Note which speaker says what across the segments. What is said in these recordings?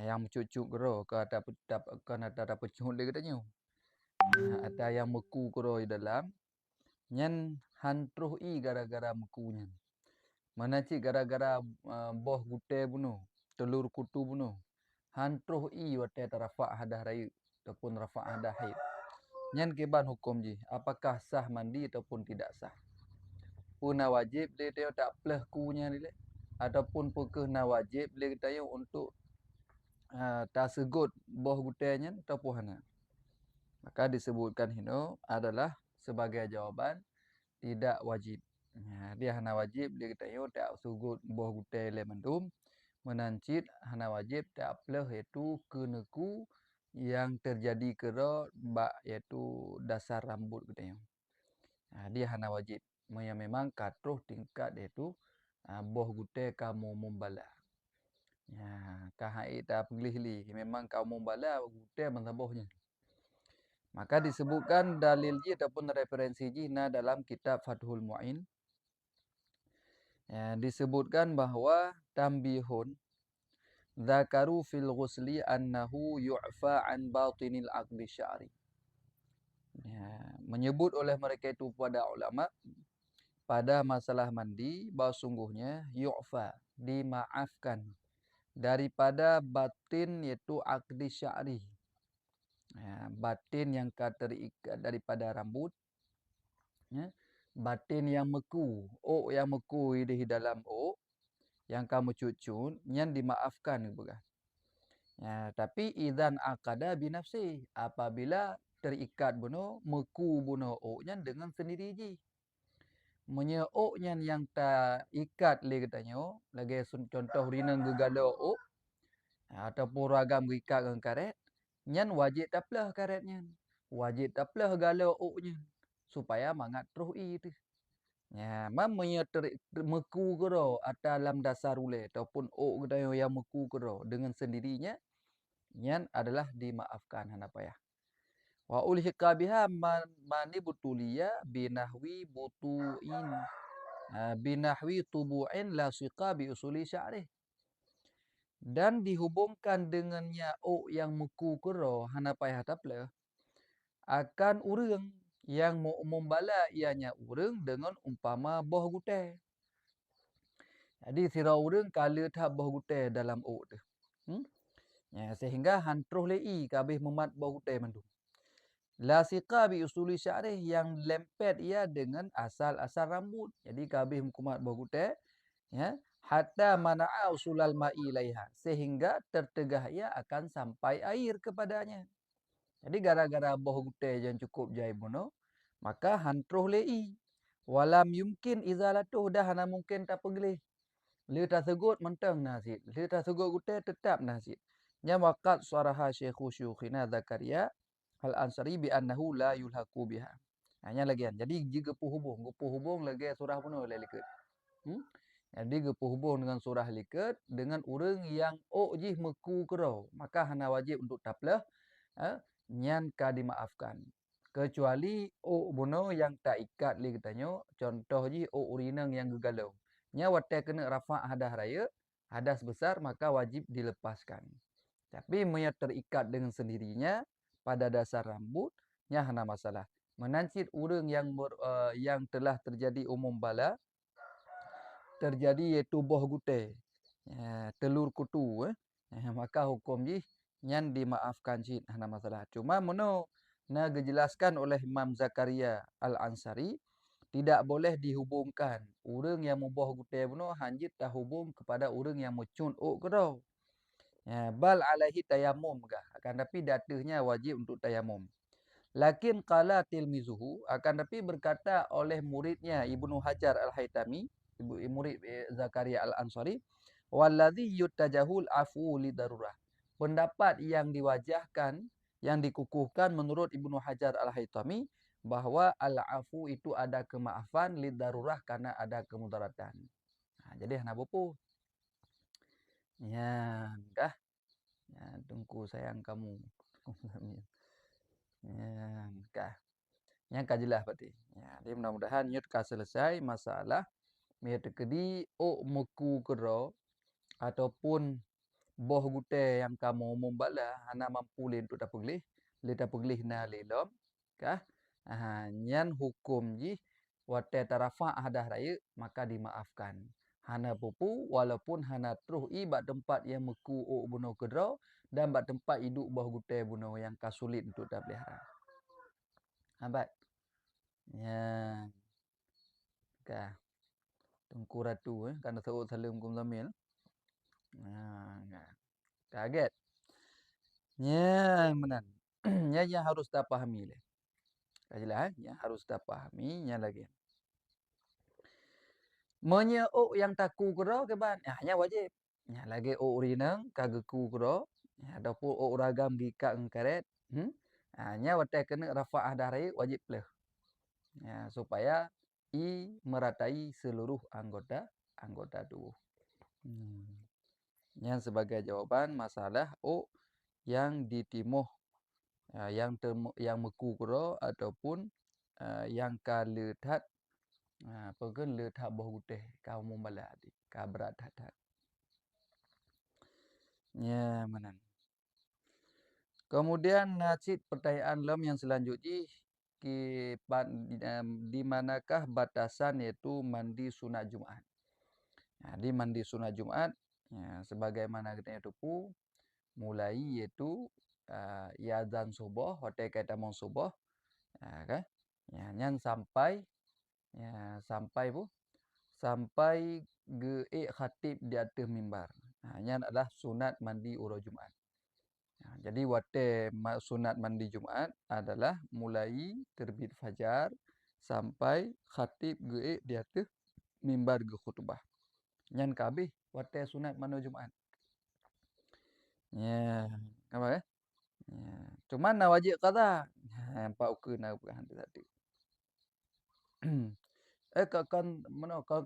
Speaker 1: Yang mencucuk gero ke ada pecuhut dia katanya. Ada yang meku gero di dalam. Nyen hantruh i gara-gara mekunya. Mana cik gara-gara boh gute bunuh. Telur kutu bunuh. Hantruh i wate tarafa' hadah rayu. Ataupun rafa' hadah haid. Nyen kiban hukum ji. Apakah sah mandi ataupun tidak sah. Puna wajib dia tengok tak pleh kunya ni le. Ataupun pukena wajib dia tengok untuk tak segut boh gutenya ataupun hana. Maka disebutkan hino adalah sebagai jawapan tidak wajib. Dia hana wajib dia tengok tak segut boh gutai le mendum. Menancit hana wajib tak pleh iaitu keneku yang terjadi kera bak iaitu dasar rambut katanya. Dia hana wajib. Memang katruh tingkat iaitu boh gutai kamu mumbala. Kahai tak pilih-pilih. Memang kamu mumbala gutai mensabohnya. Maka disebutkan dalil ji ataupun referensi ji dalam kitab Fathul Mu'in. Disebutkan bahawa tambihun zakaru fil ghusli annahu yu'fa an batinil aqdi sya'ri. Menyebut oleh mereka itu pada ulama pada masalah mandi bahawa sungguhnya yu'fa, dimaafkan daripada batin iaitu aqdi sya'ri. Batin yang terikat daripada rambut. Batin yang meku, yang meku di dalam yang kamu cucun, yang dimaafkan bukan. Tapi idzan aqada binafsi, apabila terikat buno meku buno nya dengan sendiri ji. Menye nya yang tak ikat le katanya, lagi contoh rinang gegalo ataupun ragam ikat dengan karet, nyan wajib taplah karetnya. Wajib taplah galo nya supaya mangat terus i tu. Mamanya meku kero dalam dasar ule ataupun kedaya yang meku kero dengan sendirinya nyan adalah dimaafkan hana payah. Wa ulhiqa biha mani butulia binahwi butuin binahwi tubu'in la siqa bi usuli sya'rih. Dan dihubungkan dengannya yang meku kero hana payah taplah akan urang yang mumbala ianya urang dengan umpama boh gutai. Jadi sira urang kala tak boh gutai dalam tu. Sehingga hantruh lei kabeh memat boh gutai mandu. La siqa bi usuli sya'rih yang lempet ia dengan asal-asal rambut. Jadi kabeh kumat boh gutai hatta mana'a usulal ma'i laiha sehingga tertegah ia akan sampai air kepadanya. Jadi gara-gara boh gutai yang cukup jai buno, maka hantruh lei. Walam yumkin izalatuh dah hana mungkin tak pegelih. Le tersebut mentang nasid. Le tersebut gutai tetap nasid. Nya waqat saraha syekhu syukhina Zakaria Al-Ansari bi annahu la yulhaqu biha. Hanya lagi kan. Jadi jika hubung lagi surah pun oleh liket. Jadi hubung dengan surah liket dengan urang yang jih meku kerau, maka hana wajib untuk taplah nyan ka dimaafkan. Kecuali buno yang tak ikat li katanya, contoh ji urinang yang gegalau. Nya wate kena rafa' hadah raya, hadas besar maka wajib dilepaskan. Tapi nya terikat dengan sendirinya pada dasar rambut, nya hana masalah. Menancit urang yang telah terjadi umum bala, terjadi iaitu boh gutai, telur kutu, maka hukum ji nyan dimaafkan cik hana masalah. Cuma mono dijelaskan oleh Imam Zakaria Al-Ansari tidak boleh dihubungkan urang yang muboh gutai buno hanjit dah hubung kepada urang yang mucun kero. Bal alaihi tayammum kah, akan tapi datanya wajib untuk tayammum. Lakin qala tilmizuhu, akan tapi berkata oleh muridnya Ibnu Hajar Al-Haytami, murid Zakaria Al-Ansari, wallazi yutajahul afu li darurah. Pendapat yang diwajahkan, yang dikukuhkan menurut Ibnu Hajar Al-Haytami bahawa al-afu itu ada kemaafan li darurah karena ada kemudaratan. Jadi hana bopo. Dah. Tunggu sayang kamu. Kah. Yang kajelah berarti. Jadi mudah-mudahan nyut ka selesai masalah me tekedi meku kero ataupun boh gute yang kamu umum bala hana mampu le untuk dapeglih le dapeglih na lelom kah nyan hukum ji wate tarafa hadah raya maka dimaafkan hana pupu walaupun hana terus i bak tempat yang meku o buno kedro dan bak tempat hidup boh gute buno yang kasulit untuk dah pelihara abat ya kah Tengku Ratu karena Saud Salim Kum Zamil. Kaget. Nya menan. Nya harus dah pahami le. Jelas nya harus dah pahami nya lagi. Menye yang taku kero ke ban. Nya wajib. Nya lagi rinang kageku kero. Ataupun ragam gika engkaret. Nya wate kena rafa'ah darai wajib le. Supaya meratai seluruh anggota tubuh. Yang sebagai jawaban masalah yang ditimuh yang meku kero ataupun yang ka leuthat pegun leuthat boh guteh kau mumbala di ka berat hat. Ya manan. Kemudian nasid pertanyaan lem yang selanjutnya di manakah batasan yaitu mandi sunat Jumat. Di mandi sunat Jumat sebagaimana kita tupu mulai iaitu azan subuh hotel kata mau subuh kan nyan sampai sampai ge khatib di atas mimbar. Nyan adalah sunat mandi urut Jumat. Jadi wate sunat mandi Jumat adalah mulai terbit fajar sampai khatib ge di atas mimbar ge khutbah. Nyan kabeh wate sunat mandi Jumat. Ya, apa ya? Cuman na wajib qada. Pak ukur na bukan tadi.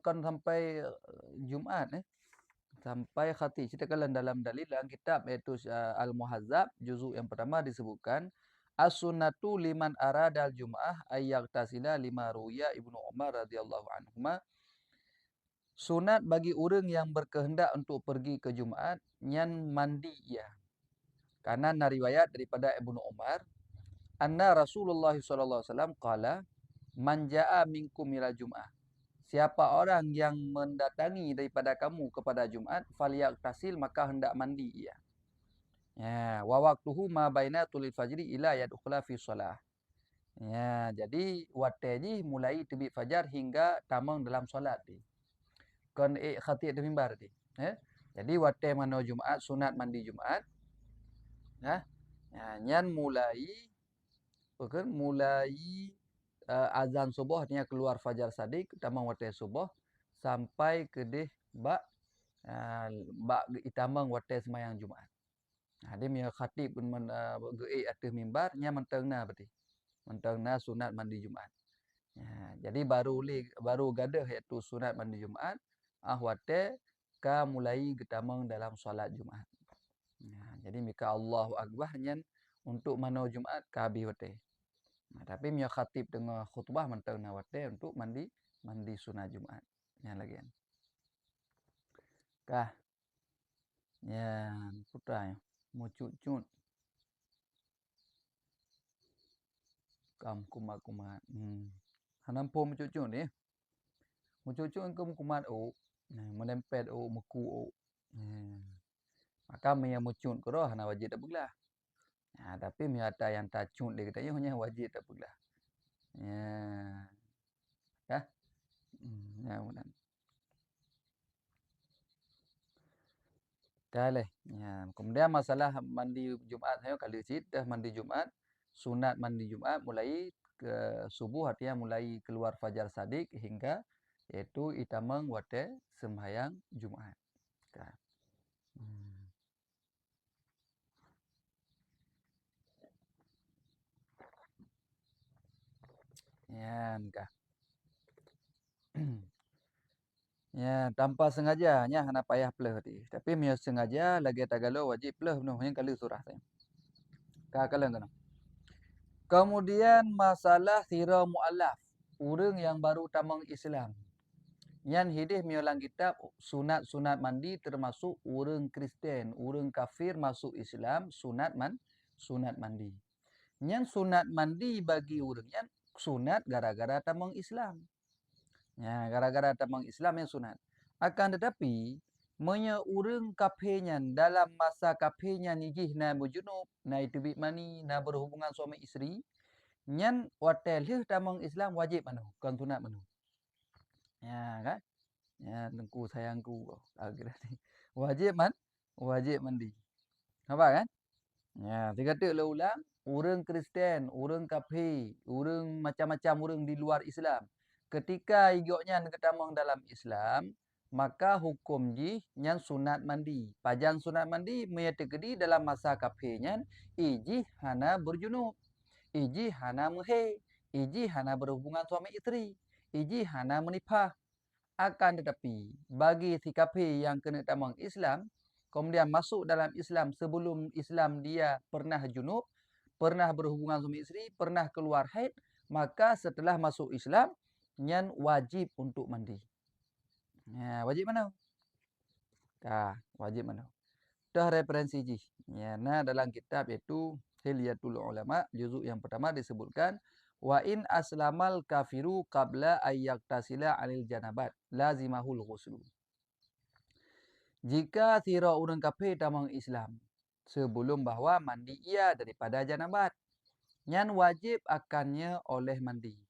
Speaker 1: Kan sampai Jumat sampai khatib. Kita kalau dalam dalil dalam kitab iaitu Al-Muhazzab juzuk yang pertama disebutkan as-sunnatu liman aradal jum'ah ayyagtasila lima ruya Ibnu Umar radhiyallahu anhuma. Sunat bagi orang yang berkehendak untuk pergi ke Jumaat nyan mandi ya. Karena riwayat daripada Ibnu Umar anna Rasulullah sallallahu alaihi wasallam qala man jaa minkum ila Jum'ah. Siapa orang yang mendatangi daripada kamu kepada Jumaat, falyaktasil maka hendak mandi ia. Ya, wa waqtuhu ma baina tulil fajri ila yadkhula fi shalah. Ya, jadi waktu mulai terbit fajar hingga tamang dalam solat ni. Kon khatib di mimbar ni. Jadi waktu mana Jumaat sunat mandi Jumaat. Nyan mulai azan subuh artinya keluar fajar sadik tamang waktu subuh sampai ke deh bak itamang waktu sembahyang Jumaat. Dia punya khatib pun geik atas mimbar nya mentengna berarti. Mentengna sunat mandi Jumaat. Jadi baru gadah iaitu sunat mandi Jumaat waktu ka mulai getamang dalam solat Jumaat. Jadi mika Allahu Akbar nyan untuk mana Jumaat ka habis waktu. Tapi punya khatib dengan khutbah mentengna waktu untuk mandi sunat Jumaat. Yang lagi kan. Kah. Ya, putra mau cut-cut. Kam kumat-kumat. Hanampo mau cut-cut ni. Mau cut-cut kam kumat menempel meku maka yang mucut ko roh hana wajib tak belah. Tapi ada yang tacut dia katanya hanya wajib tak belah. Ya. Ya mudah. Kale. Kemudian masalah mandi Jumaat saya kali dah mandi Jumaat, sunat mandi Jumaat mulai ke subuh artinya mulai keluar fajar sadik hingga yaitu itamang waktu sembahyang Jumaat. Kan. Ya, kah. Ya, tanpa sengaja hana payah peleh tadi. Tapi mia sengaja lagi tagalo wajib peleh benar yang kali surah saya. Kakalan kana. Kemudian masalah sira mualaf, orang yang baru tamang Islam. Yang hidih miolang kitab sunat-sunat mandi termasuk urang Kristen, urang kafir masuk Islam sunat mandi. Yang sunat mandi bagi urang yang sunat gara-gara tamang Islam. Ya, gara-gara tamang Islam yang sunat. Akan tetapi Menya urang kafirnya dalam masa kafirnya nijih na berjunub, na itubik mani, na berhubungan suami isteri, nyan hotel tamang Islam wajib manu, kan sunat manu. Ya kan? Ya, tengku sayangku. Wajib mandi. Nampak kan? Ya, dia kata ulang, urang Kristen, urang kafir, urang macam-macam urang di luar Islam. Ketika igoknya ketamang dalam Islam, maka hukum ji nyan sunat mandi. Pajan sunat mandi meyategedi dalam masa kafirnya iji hana berjunub, iji hana muhe, iji hana berhubungan suami isteri, iji hana menipah. Akan tetapi bagi si kafir yang kena tamang Islam, kemudian masuk dalam Islam sebelum Islam dia pernah junub, pernah berhubungan suami isteri, pernah keluar haid, maka setelah masuk Islam, nyan wajib untuk mandi. Ya, wajib mana? Wajib mana? Dah referensi ji. Ya, nah dalam kitab iaitu Hilyatul Ulama, juzuk yang pertama disebutkan wa in aslamal kafiru qabla ayyaktasila anil janabat lazimahul ghuslu. Jika tira orang kafir tamang Islam sebelum bahawa mandi ia daripada janabat, nyan wajib akannya oleh mandi.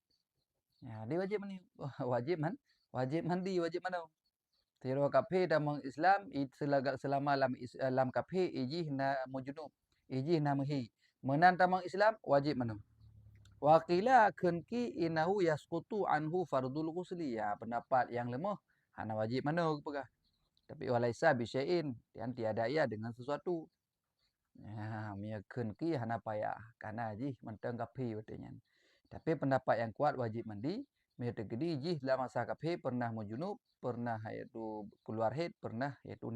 Speaker 1: Ya, dia wajib mandi. Wajib mandi, wajib mana? Tira kafir tamang Islam selama lam kafir iji na mujunub, iji na muhi. Menan tamang Islam wajib mana? Wa qila kunki innahu yasqutu anhu fardul ghusli. Ya, pendapat yang lemah hana wajib mana pegah. Tapi walaisa bisyai'in, yang tiada ia dengan sesuatu. Ya, miyakun ki hana payah. Karena ji mentang kafir katanya. Tapi pendapat yang kuat wajib mandi. Miyaktegedi ji dalam masa kafir pernah mujunub, pernah iaitu keluar haid, pernah iaitu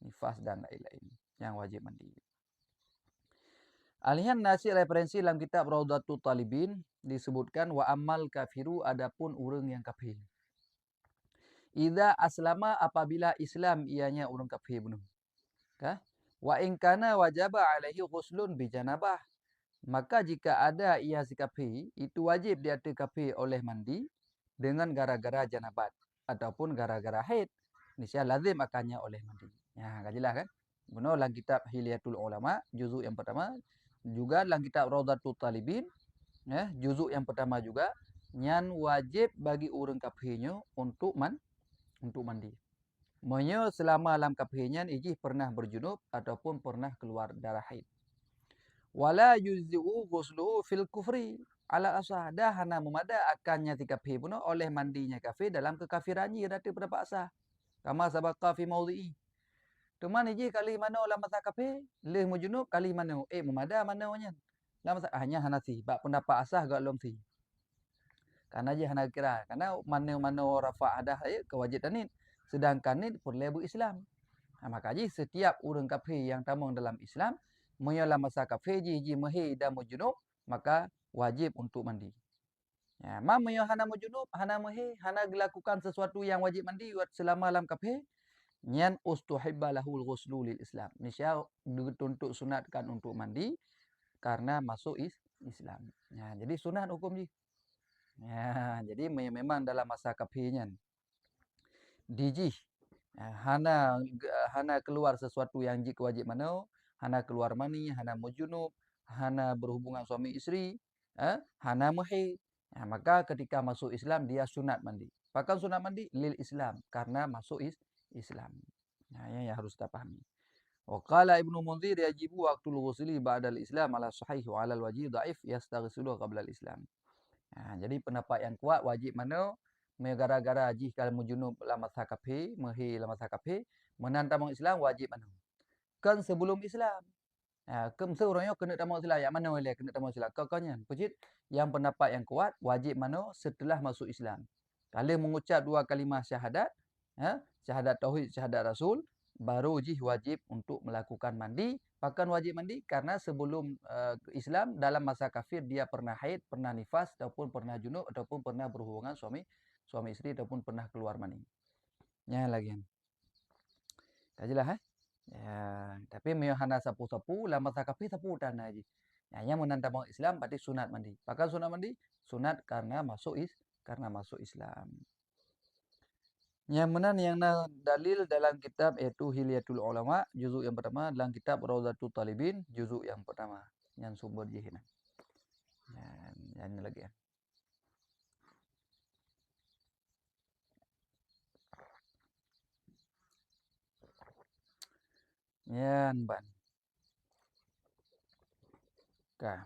Speaker 1: nifas dan lain-lain. Yang wajib mandi. Alihan nasi referensi dalam kitab Raudatul Talibin disebutkan wa amal kafiru adapun urang yang kafir. Idza aslama apabila Islam ianya urang kafir bunuh. Kah? Wa in kana wajaba alaihi ghuslun bi janabah. Maka jika ada ia si kafir, itu wajib dia kafir oleh mandi dengan gara-gara janabat ataupun gara-gara haid. Niscaya lazim akannya oleh mandi. Ya, jelas kan? Benar dalam kitab Hilyatul Ulama, juzuk yang pertama, juga dalam kitab Raudatul Talibin, ya, juzuk yang pertama juga, nyan wajib bagi orang kafirnya untuk mandi. Monya selama dalam kafirnya iji pernah berjunub ataupun pernah keluar darah haid. Wala yuzuu ghusluhu fil kufri ala asah. Dah hana memada akannya ti kafir pun oleh mandinya kafir dalam kekafirannya dati pendapat asah. Kama sabaqa fi maudhi'i. Tuman iji kali mana dalam masa kafir, leh mujunub kali mana? Memada mananya. Dalam masa hanya Hanafi, bab pendapat asah gak lom si. Karena je hana kira, karena mana-mana rafa adah kewajiban ni. Sedangkan ni perlebu Islam. Maka ji setiap orang kafir yang tamang dalam Islam, menyalah masa kafir ji mahir dan mujunub, maka wajib untuk mandi. Ya, mamanya hana mujunub, hana mahir, hana dilakukan sesuatu yang wajib mandi selama dalam kafir, nyan ustuhibba lahul ghuslu lil Islam. Niscaya dituntut sunatkan untuk mandi karena masuk Islam. Ya, jadi sunat hukum ji. Ya, jadi memang dalam masa kafirnya dijih hana keluar sesuatu yang jik wajib mana, hana keluar mani, hana mujunub, hana berhubungan suami isteri, hana muhid. Maka ketika masuk Islam dia sunat mandi. Bahkan sunat mandi lil Islam karena masuk Islam. Yang harus kita pahami. Wa qala Ibnu Munzir yajibu waqtul ghusli ba'dal Islam ala sahih wa ala al-wajih dhaif yastaghsilu qabla al-Islam. Jadi pendapat yang kuat wajib mana gara-gara haji kalau mujunub dalam masa kafir, mahir dalam masa kafir, menantam Islam wajib mana? Kan sebelum Islam. Seorangnya kena tamang Islam. Yang mana boleh kena tamang Islam? Kau-kaunya. Pujit, yang pendapat yang kuat, wajib mana setelah masuk Islam. Kalau mengucap dua kalimah syahadat, syahadat tauhid, syahadat rasul, baru wajib untuk melakukan mandi. Bahkan wajib mandi karena sebelum Islam, dalam masa kafir, dia pernah haid, pernah nifas, ataupun pernah junub, ataupun pernah berhubungan suami isteri, ataupun pernah keluar mani. Nya lagi. Kajilah ya, tapi meo hana sapu-sapu la masa kapi sapu tanah aja. Ya, nya menanda mau Islam berarti sunat mandi. Pakai sunat mandi? Sunat karena masuk Islam. Yang mana yang dalil dalam kitab yaitu Hilyatul Ulama juzuk yang pertama, dalam kitab Rawdatul Talibin juzuk yang pertama. Yang sumber jihina. Yang ini lagi ya. Yan ban. Kah.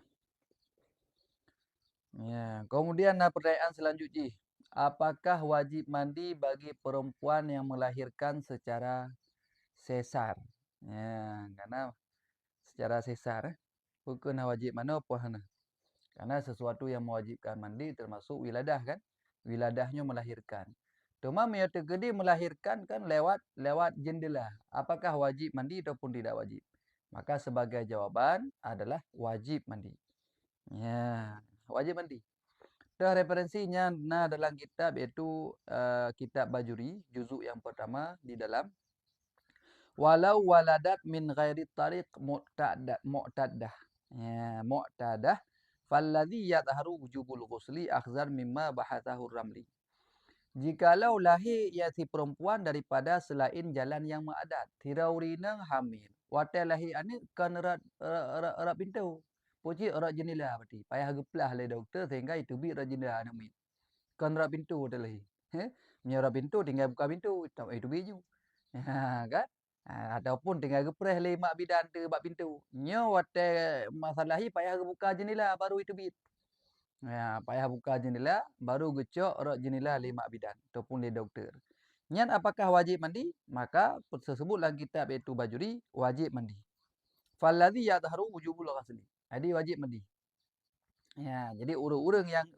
Speaker 1: Ya, kemudian pertanyaan selanjutnya. Apakah wajib mandi bagi perempuan yang melahirkan secara sesar? Ya, karena secara sesar bukan wajib mana apa hana. Karena sesuatu yang mewajibkan mandi termasuk wiladah kan? Wiladahnya melahirkan. Cuma yang terjadi melahirkan kan lewat jendela. Apakah wajib mandi ataupun tidak wajib? Maka sebagai jawaban adalah wajib mandi. Ya, wajib mandi. Dah referensinya dalam kitab iaitu kitab Bajuri juzuk yang pertama di dalam walau waladat min ghairi tariq mu'tadah. Ya, mu'tadah falladhi yadhharu wujubul ghusli akhzar mimma bahathahu ramli. Jikalau lahir ia si perempuan daripada selain jalan yang maadat, tiraurina hamil. Watai lahir ani kan erat pintu. Puji erat jendela berarti. Payah geplah oleh doktor sehingga itu bi erat jendela anak kan erat pintu dah lahir. Menyerap pintu tinggal buka pintu, itu biju. Kan? Ataupun tinggal gepreh le mak bidan tu bak pintu. Nyo watai masalah payah buka jendela baru itu bit. Ya, payah buka jendela baru gecok rok jendela le mak bidan ataupun le doktor. Nyan apakah wajib mandi? Maka tersebut dalam kitab iaitu Bajuri wajib mandi. Falladhi yadhharu wujubul ghusli. Jadi wajib mandi. Ya, jadi urang-urang yang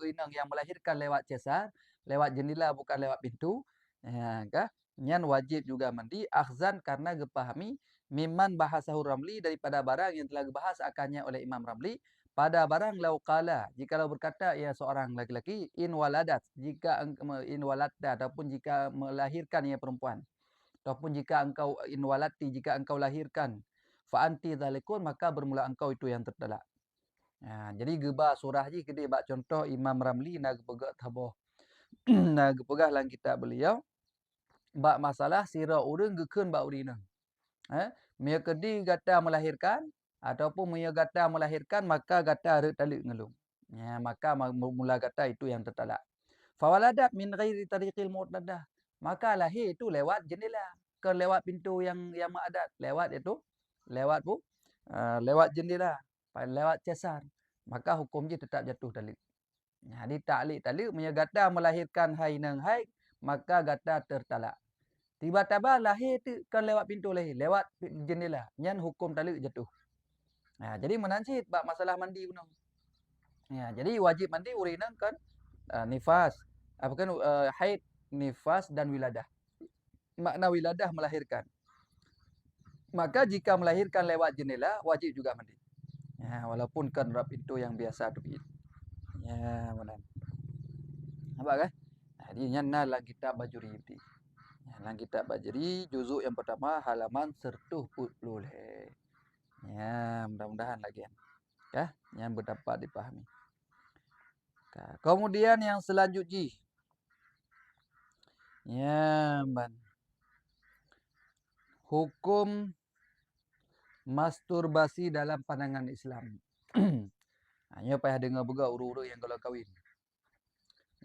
Speaker 1: melahirkan lewat cesar, lewat jendela bukan lewat pintu, ya, kah? Nyan wajib juga mandi akhzan karena gepahami mimman bahasahu Ramli daripada barang yang telah dibahas akannya oleh Imam Ramli pada barang lauqala jikalau berkata ia seorang laki-laki in waladat jika in waladda ataupun jika melahirkan ia perempuan ataupun jika engkau in walati jika engkau lahirkan fa anti zalikun maka bermula engkau itu yang tertelak. Jadi geba surah je kita bak contoh Imam Ramli nak pegak taboh. Nak pegah dalam kitab beliau bak masalah sira urang gekeun bak urina. Mia kedi gata melahirkan ataupun mia gata melahirkan maka gata rek taluk ngelung. Ya, maka mula gata itu yang tertalak. Fawaladat min ghairi tariqil mu'tadah. Maka lahir itu lewat jendela, ke lewat pintu yang maadat, lewat itu lewat jendela, lewat cesar. Maka hukum dia tetap jatuh taluk. Jadi taluk punya gata melahirkan hai nang hai, maka gata tertalak. Tiba-tiba lahir tu kan lewat pintu lahir, lewat jendela. Nyan hukum taluk jatuh. Jadi menancit bab masalah mandi guna. Jadi wajib mandi urina kan nifas. Apa kan haid, nifas dan wiladah. Makna wiladah melahirkan. Maka jika melahirkan lewat jendela wajib juga mandi. Walaupun kan pintu yang biasa tu. Ya, benar. Nampak kan? Jadi nyana dalam kitab Bajuri itu. Dalam kitab Bajuri juzuk yang pertama halaman 140. Ya, mudah-mudahan lagi. Ya, yang berdapat dipahami. Kemudian yang selanjutnya. Ya, ban. Hukum masturbasi dalam pandangan Islam. Hanya payah dengar juga uru-uru yang kalau kahwin.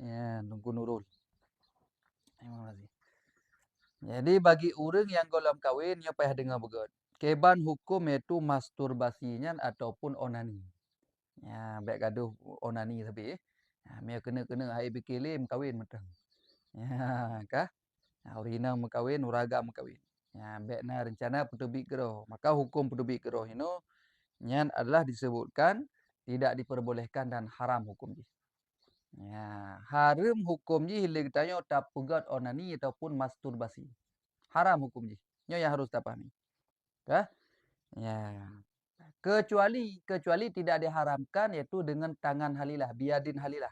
Speaker 1: Ya, tunggu nurul. Terima kasih. Jadi bagi orang yang golong kahwin, dia payah dengar begot. Keban hukum iaitu masturbasinya ataupun onani. Ya, baik gaduh onani tapi. Dia kena hai bikilim kahwin matang. Ya, kah? Urina mengkawin, uraga mengkawin. Ya, baik na rencana petubik geroh. Maka hukum petubik geroh ini nyan adalah disebutkan tidak diperbolehkan dan haram hukumnya. Ya, haram hukumnya hilang tanya tak pegat onani ataupun masturbasi. Haram hukumnya. Nyo yang harus dipahami. Kah? Ya. Kecuali tidak diharamkan yaitu dengan tangan halilah, biadin halilah.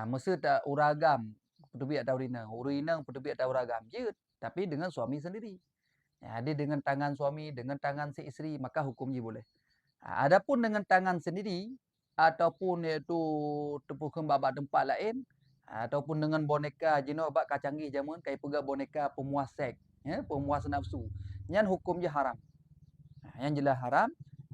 Speaker 1: Mesti tak uragam. pertubik atau urinang pertubik atau ragam je, tapi dengan suami sendiri. Ya, dia dengan tangan suami, dengan tangan si isteri, maka hukumnya boleh. Adapun dengan tangan sendiri ataupun iaitu tepukun babak tempat lain ataupun dengan boneka jenis babak kacanggih jamun kai pega boneka pemuas seks, ya, pemuas nafsu. Nyan hukumnya haram. Yang jelas haram,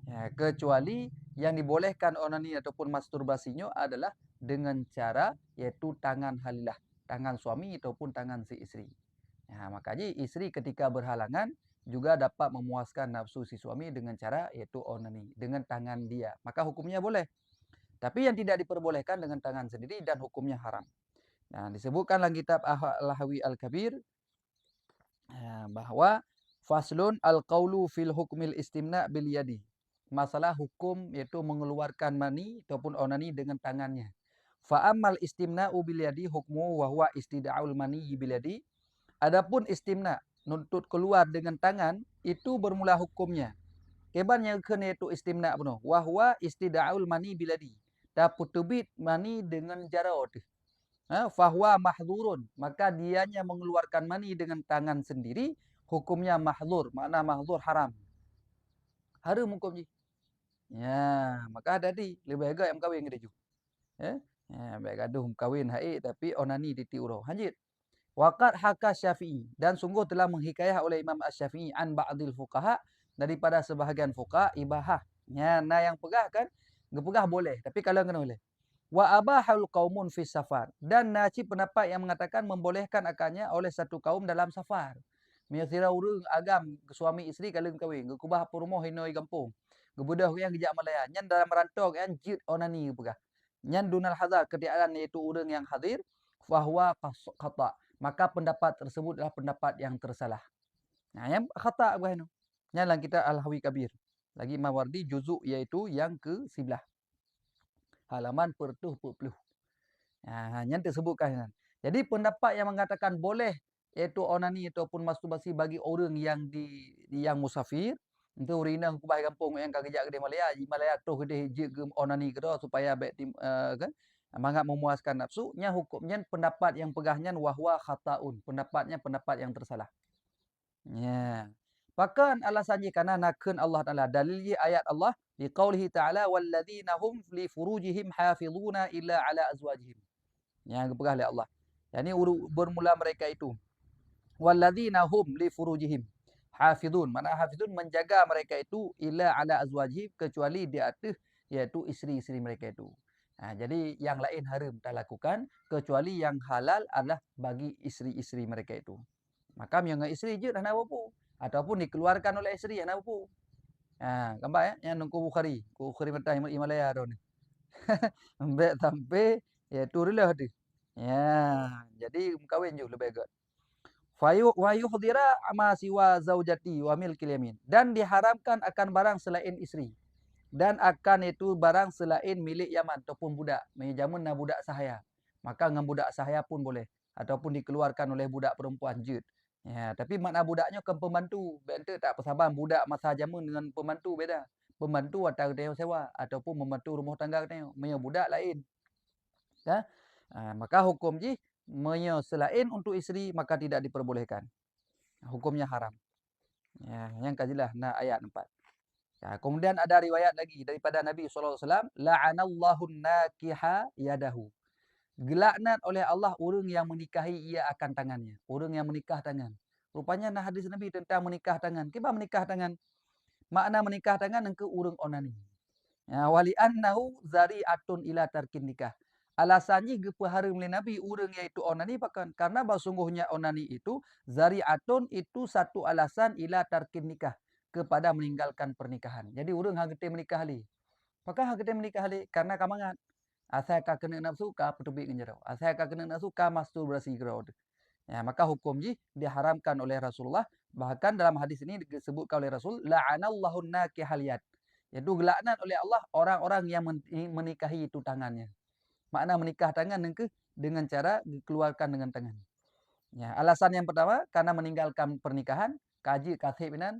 Speaker 1: ya, kecuali yang dibolehkan onani ataupun masturbasinya adalah dengan cara iaitu tangan halilah, tangan suami ataupun tangan si isteri. Ya, makanya isteri ketika berhalangan juga dapat memuaskan nafsu si suami dengan cara iaitu onani, dengan tangan dia. Maka hukumnya boleh. Tapi yang tidak diperbolehkan dengan tangan sendiri dan hukumnya haram. Nah, disebutkan dalam kitab Al-Lahawi Al-Kabir bahwa faslun al-qawlu fil hukmil istimna bil yadi. Masalah hukum yaitu mengeluarkan mani ataupun onani dengan tangannya. Fa ammal istimna'u bil yadi hukmu wa huwa istida'ul mani bil yadi. Adapun istimna, nuntut keluar dengan tangan, itu bermula hukumnya. Keban yang kena itu istimna penuh. Wahwa istida'ul mani biladi. Dan putubit mani dengan jarod. Fahuwa mahzurun. Maka dianya mengeluarkan mani dengan tangan sendiri, hukumnya mahzur. Makna mahzur haram. Haram hukumnya. Ya, maka ada di. Lebih agak yang kawin dengan ya, baik gaduh kawin haid tapi onani ditiurau. Lanjut. Waqad haka Syafi'i dan sungguh telah menghikayah oleh Imam Asy-Syafi'i an ba'dil fuqaha daripada sebahagian fuqaha ibahah. Ya, nah yang pegah kan, ngepegah boleh, tapi kalau kena boleh. Wa abahul qaumun fi safar dan naci pendapat yang mengatakan membolehkan akannya oleh satu kaum dalam safar. Menyira urang agam suami isteri kalau kahwin, ngekubah rumah hinoi kampung. Gebudah yang gejak Malaya, nyan dalam rantau kan jid onani pegah. Nyan dunal hadar ketiadaan iaitu urang yang hadir fahuwa khata. Maka pendapat tersebut adalah pendapat yang tersalah. Nah, yang khata bukan itu. Nyalah kita Al-Hawi Kabir. Lagi Mawardi juzuk iaitu yang ke-11. Halaman pertuh puluh. Nah, yang tersebutkan. Jadi pendapat yang mengatakan boleh iaitu onani ataupun masturbasi bagi orang yang musafir, itu urina kubah kampung yang kagejak gede Malaya, Malaya tu gede je onani ke supaya baik kan mangat memuaskan nafsu, nya hukumnya pendapat yang pegahnya wahwa khataun, pendapatnya pendapat yang tersalah. Ya. Bahkan alasannya karena nakun Allah Taala dalil ayat Allah di qaulihi ta'ala walladzina hum li furujihim hafizuna illa ala azwajihim. Yang pegah oleh Allah. Yani bermula mereka itu walladzina hum li furujihim hafizun. Mana hafizun menjaga mereka itu illa ala azwajihim kecuali di atas iaitu isteri-isteri mereka itu. Jadi yang lain haram tak lakukan kecuali yang halal adalah bagi isteri-isteri mereka itu. Maka yang isteri je dah nak apa? Ataupun dikeluarkan oleh isteri yang nak apa? Gambar ya, yang nunggu Bukhari. Bukhari mentah Himalaya tu ni. Ambek sampai ya turilah tu. Ya, jadi kahwin je lebih agak. Wa yuhdira ma siwa zaujati wa milkil yamin. Dan diharamkan akan barang selain isteri. Dan akan itu barang selain milik Yaman ataupun budak. Menjamun na budak sahaya. Maka dengan budak sahaya pun boleh. Ataupun dikeluarkan oleh budak perempuan jud. Ya, tapi makna budaknya kan pembantu. Bentuk tak persamaan budak masa jamun dengan pembantu beda. Pembantu atau dia sewa. Ataupun membantu rumah tangga dia. Punya budak lain. Ya? Maka hukum ji selain untuk isteri maka tidak diperbolehkan. Hukumnya haram. Ya, yang kajilah ayat 4. Kemudian ada riwayat lagi daripada Nabi SAW. La'anallahu nakiha yadahu. Gelaknat oleh Allah orang yang menikahi ia akan tangannya. Orang yang menikah tangan. Rupanya hadis Nabi tentang menikah tangan. Kenapa menikah tangan? Makna menikah tangan engkau orang onani. Wali annahu zari'atun ila tarkin nikah. Alasannya gepahara oleh Nabi orang iaitu onani bahkan karena sungguhnya onani itu zari'atun itu satu alasan ila tarkin nikah kepada meninggalkan pernikahan. Jadi orang hang kita menikah li. Apakah hang kita menikah li? Karena kamangat. Asal ka kena nafsu ka petubik ngerau. Asal ka kena nafsu ka masturbasi gerau. Ya, maka hukum ji diharamkan oleh Rasulullah. Bahkan dalam hadis ini disebutkan oleh Rasul la'anallahu nakihal yad. Yaitu gelaknat oleh Allah orang-orang yang menikahi itu tangannya. Makna menikah tangan dengan cara dikeluarkan dengan tangan. Ya, alasan yang pertama karena meninggalkan pernikahan kaji kathibinan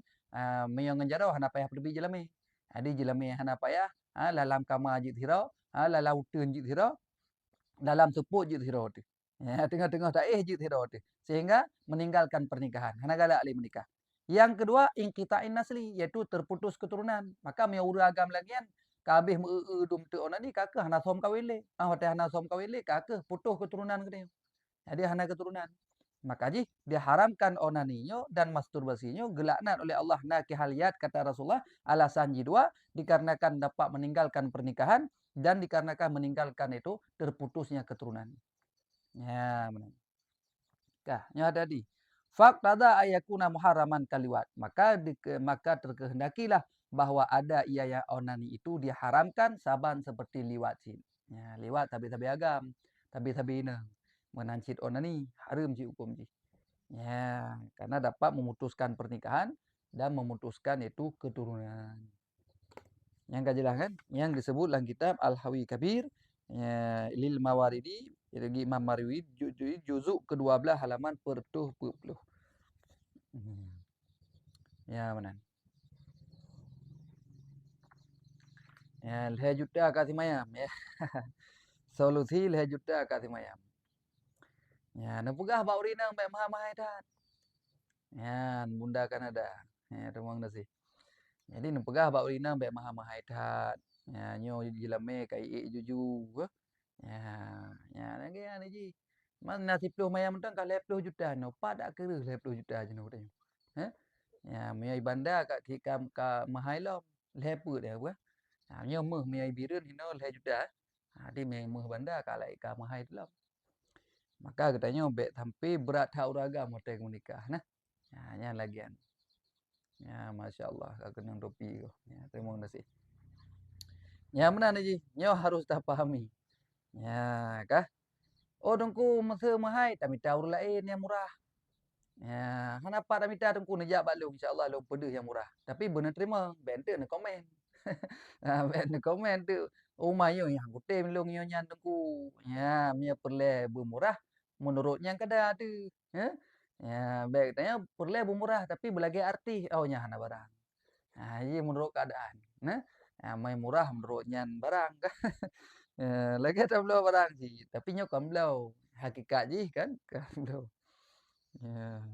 Speaker 1: mayong jarau hana payah perbi jelami. Adi jelami hana payah dalam kama jit hira, dalam utun jit hira, dalam seput jit hira tu. Ya, tengah-tengah taih je tiada tu. Sehingga meninggalkan pernikahan. Hana galak ali menikah. Yang kedua, inqita'in nasli, iaitu terputus keturunan. Maka me ura agam lagian kabeh dum tu onani kakeh hana som kawin le. Hote hana som kawin le kakeh putus keturunan gede. Jadi hana keturunan. Maka ji diharamkan onaninyo dan masturbasinya gelaknan oleh Allah nakihaliat kata Rasulullah alasan dua dikarenakan dapat meninggalkan pernikahan dan dikarenakan meninggalkan itu terputusnya keturunan. Ya, benar. Nya tadi. Faqtada ayakuna muharraman kaliwat. Maka terkehendakilah bahwa ada ia yang onani itu diharamkan saban seperti liwat sin. Ya, liwat tabi-tabi agam, tabi-tabi ina. Menancit onani haram ji hukum ji. Ya, karena dapat memutuskan pernikahan dan memutuskan itu keturunan. Yang kajilah kan? Yang disebut dalam kitab Al-Hawi Kabir ya, lil Mawaridi dari Imam Marwi juzuk ke-12 halaman pertuh puluh. Ya mana? Ya, 5 juta kasih mayam ya. Solusi 5 juta kasih mayam. Ya, nepegah bau rinang baik mahal-mahal dah. Ya, bunda kan ada. Ya, rumang dah sih. Jadi nepegah bau rinang baik mahal-mahal dah. Ya, nyo jilame kai juju. Ya, ya lagi ni ji. Mana nasib puluh mayam mentang kalau 10 juta no pada kira 10 juta je no tanya. Ha? Ya, miai bandar kat kikam ka mahai lom. Lepa dia apa? Ha, nyo meh miai birun hino 10 juta. Ha, di miai meh bandar kalau ka mahai lom. Maka katanya bet sampai berat hak uragam hotel menikah nah. Ya, nya lagian. Ya, masya-Allah aku nang topi ko. Ya, terima kasih. Ya benar ni ji. Nyo harus dah pahami. Ya, kah? Oh dengku masa mahal tak minta urut lain yang murah. Ya, kenapa tak minta dengku nejak balung insya-Allah lu pedes yang murah. Tapi benar terima, bente nak komen. Bente komen tu. Oh mayo yang putih melung nyo nyan dengku. Ya, mia perle bermurah menurutnya kada tu. Ya. Ya, baik tanya perle bermurah tapi berlagi arti oh nya hana barang. Nah, ini menurut keadaan. Nah, ya, mai murah menurutnya barang kan. Lagi tak belau barang sih, tapi nyo kan belau. Hakikat je kan, kan belau. Ya.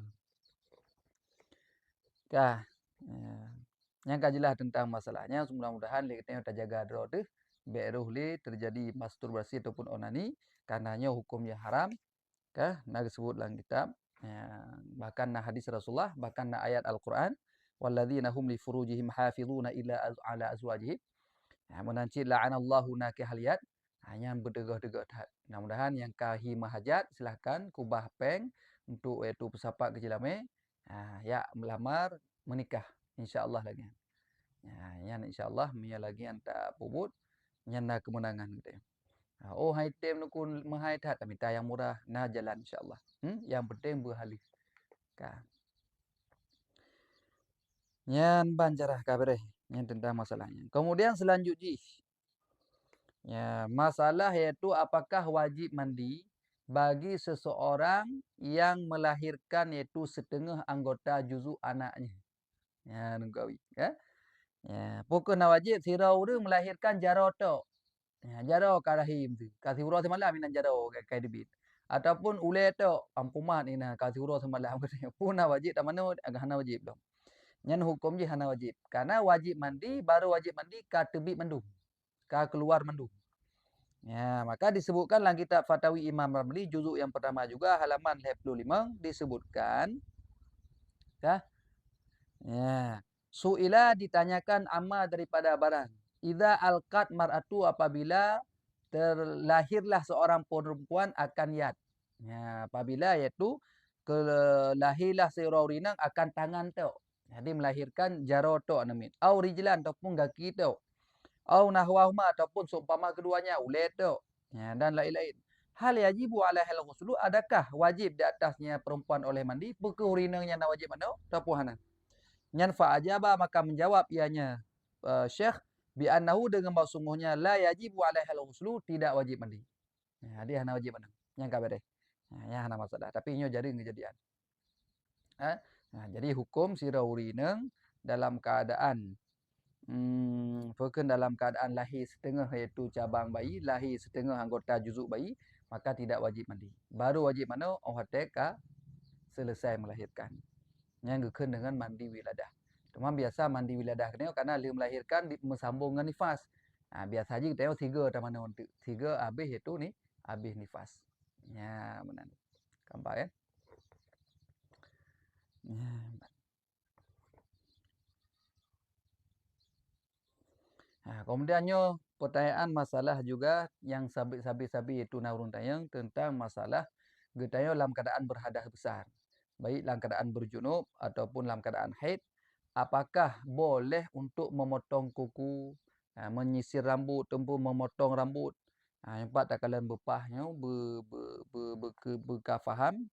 Speaker 1: Kah. Ya. Yang kajilah tentang masalahnya, mudah-mudahan kita jaga dro tu, beruh li terjadi masturbasi ataupun onani, karenanya hukumnya haram. Kah, nak sebut dalam kitab. Ya. Bahkan na hadis Rasulullah, bahkan na ayat Al-Quran. Walladzina hum li furujihim hafizuna illa ala azwajihim. Ya, menancit la'anallahu nakihaliat. Hanya berdegah-degah. Mudah-mudahan yang kahi mahajat silahkan kubah peng untuk itu pesapak kecilame. Ya melamar menikah insya-Allah lagi. Ya, yang insya-Allah mia lagi anta pubut nyanda kemenangan gitu. Oh hai tem nukun mahai tat minta yang murah nah jalan insya-Allah. Yang penting berhalis. Ka. Yang banjarah kabareh yang tentang masalahnya. Kemudian selanjutnya ya, masalah yaitu apakah wajib mandi bagi seseorang yang melahirkan yaitu setengah anggota juzuk anaknya. Ya, nunggawi. Ya. Ya, pokok na wajib sirau tu melahirkan jaro tok. Ya, jaro karahim tu. Kasih urus semalam minan jaro kai debit. Ataupun ule tok ampumat ni nah kasih urus semalam pun na wajib tak mana hana wajib dong. Nyan hukum je hana wajib. Karena wajib mandi baru wajib mandi ka tebit mendung. Ka keluar mendung. Ya, maka disebutkan dalam kitab Fatawi Imam Ramli juzuk yang pertama juga halaman 55 disebutkan ya. Ya. Suila ditanyakan amma daripada barang. Idza alqat mar'atu apabila terlahirlah seorang perempuan akan yad. Ya, apabila iaitu kelahirlah seorang rinang akan tangan tu. Jadi melahirkan jaro tu namin. Au rijlan ataupun kaki tu. Au nahwahuma ataupun seumpama keduanya ulet tu. Ya, dan lain-lain. Hal yajibu alaihi al-ghuslu adakah wajib di atasnya perempuan oleh mandi? Pekeurinang yang wajib mana? Tapuhanan. Nyan fa ajaba maka menjawab ianya Syekh bi annahu dengan bahawa sungguhnya la yajibu alaihi al-ghuslu tidak wajib mandi. Ya, dia hana wajib mana? Yang kabar deh. Ya, hana masalah. Tapi inyo jadi kejadian. Nah, jadi hukum siraurinang dalam keadaan Fokus dalam keadaan lahir setengah iaitu cabang bayi, lahir setengah anggota juzuk bayi, maka tidak wajib mandi. Baru wajib mana orang teka selesai melahirkan. Yang gekun dengan mandi wiladah. Cuma biasa mandi wiladah ni karena dia melahirkan mesambung dengan nifas. Biasa aja kita tengok 3 dah mana untuk 3 habis itu ni habis nifas. Ya, benar. Nampak kan? Kemudiannya pertanyaan masalah juga yang sabi itu narun tayang tentang masalah getanya dalam keadaan berhadas besar. Baik dalam keadaan berjunub ataupun dalam keadaan haid, apakah boleh untuk memotong kuku, menyisir rambut, tempur memotong rambut. Yang empat tak kalian berpahnya berkafaham.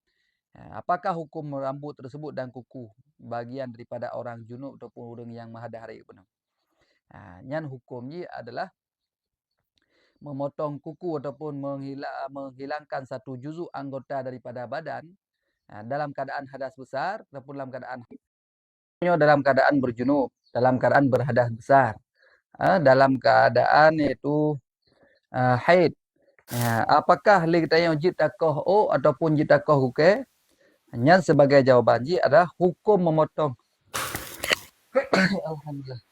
Speaker 1: Apakah hukum rambut tersebut dan kuku bagian daripada orang junub ataupun orang yang mahadah hari penuh. Yang hukumnya adalah memotong kuku ataupun menghilangkan satu juzuk anggota daripada badan dalam keadaan hadas besar ataupun dalam keadaan berjunub, dalam keadaan berhadas besar, dalam keadaan iaitu haid. Apakah li kita yang jid takoh ataupun jid takoh huke? Yang sebagai jawaban ji adalah hukum memotong. Alhamdulillah.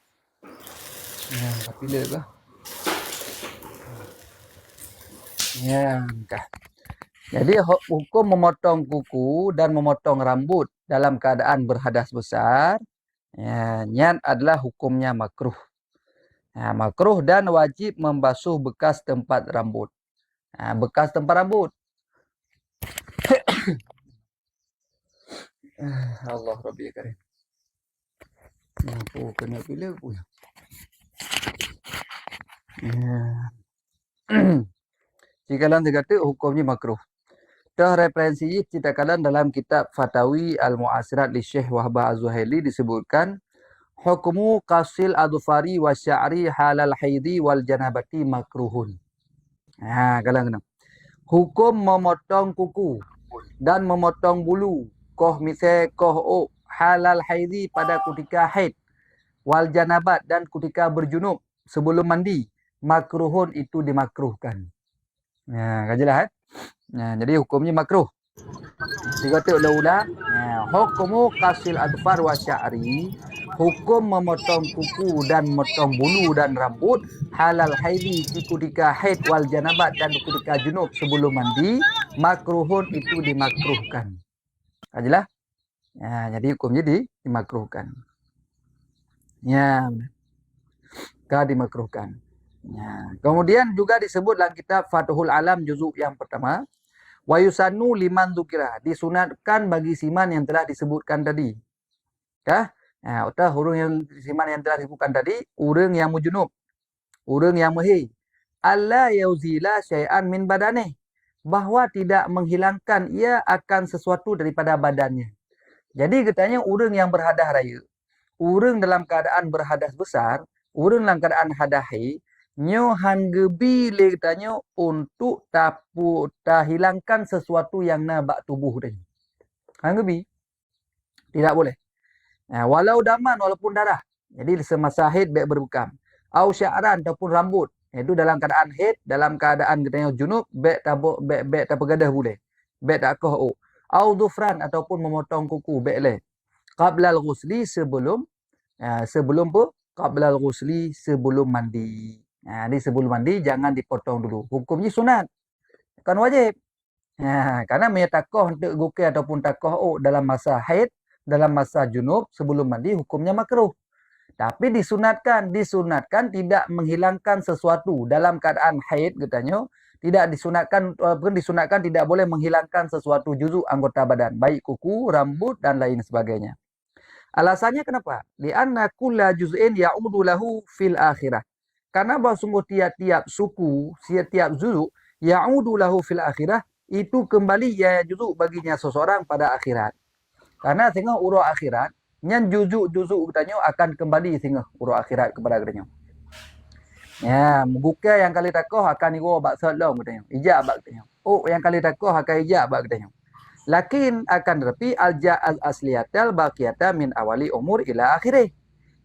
Speaker 1: Bila ke? Jadi hukum memotong kuku dan memotong rambut dalam keadaan berhadas besar, yang adalah hukumnya makruh. Makruh dan wajib membasuh bekas tempat rambut. Bekas tempat rambut. Allah Rabbi Karim. Apa kena pilih pun. Jika kalian kata hukumnya makruh. Dah referensi kita kalian dalam kitab Fatawi Al-Mu'asirat li Syekh Wahbah Az-Zuhaili disebutkan hukmu qasil adfari wa sya'ri halal haidi wal janabati makruhun. Kalian kena. Hukum memotong kuku dan memotong bulu halal haidi pada ketika haid wal janabat dan ketika berjunub sebelum mandi makruhun itu dimakruhkan. Kan jelas jadi hukumnya makruh. Dikata ulang-ulang, hukumu qasil adfar wa sya'ri, hukum memotong kuku dan memotong bulu dan rambut halal haidi ketika haid wal janabat dan ketika junub sebelum mandi makruhun itu dimakruhkan. Kan jelas? Jadi hukumnya dimakruhkan. Dimakruhkan. Kemudian juga disebut dalam kitab Fathul Alam juzuk yang pertama, wa yusannu liman dzukira, disunatkan bagi siman yang telah disebutkan tadi. Orang yang siman yang telah disebutkan tadi, orang yang mujunub, orang yang mahid, alla yauzila syai'an min badane, bahwa tidak menghilangkan ia akan sesuatu daripada badannya. Jadi katanya orang yang berhadas raya, orang dalam keadaan berhadas besar, orang dalam keadaan hadahi, nyo hanggebi le katanya untuk hilangkan sesuatu yang nabak tubuh tadi. Hanggebi tidak boleh. Walau daman walaupun darah. Jadi semasa haid baik berbekam. Au sya'ran ataupun rambut. Itu dalam keadaan haid, dalam keadaan katanya junub baik tak pegadah boleh. Baik tak koh. Au dhufran ataupun memotong kuku baik le. Qablal ghusli sebelum qablal ghusli sebelum mandi. Sebelum mandi jangan dipotong dulu. Hukumnya sunat. Bukan wajib. Karena menyatakoh untuk gukir ataupun takoh dalam masa haid, dalam masa junub sebelum mandi hukumnya makruh. Tapi disunatkan tidak menghilangkan sesuatu dalam keadaan haid katanya, tidak disunatkan tidak boleh menghilangkan sesuatu juzuk anggota badan, baik kuku, rambut dan lain sebagainya. Alasannya kenapa? Li'anna kulla juz'in ya'udu lahu fil akhirah. Karena bahawa sungguh tiap-tiap suku, tiap juzuk ya'udu lahu fil akhirah itu kembali ya juzuk baginya seseorang pada akhirat. Karena sehingga urut akhirat, yang juzuk katanya akan kembali sehingga urut akhirat kepada katanya. Bukan yang kali takoh akan igo bak salong katanya. Ijab bak katanya. Yang kali takoh akan ijab bak katanya. Lakin akan tetapi al asliyatal baqiyata min awali umur ila akhirih.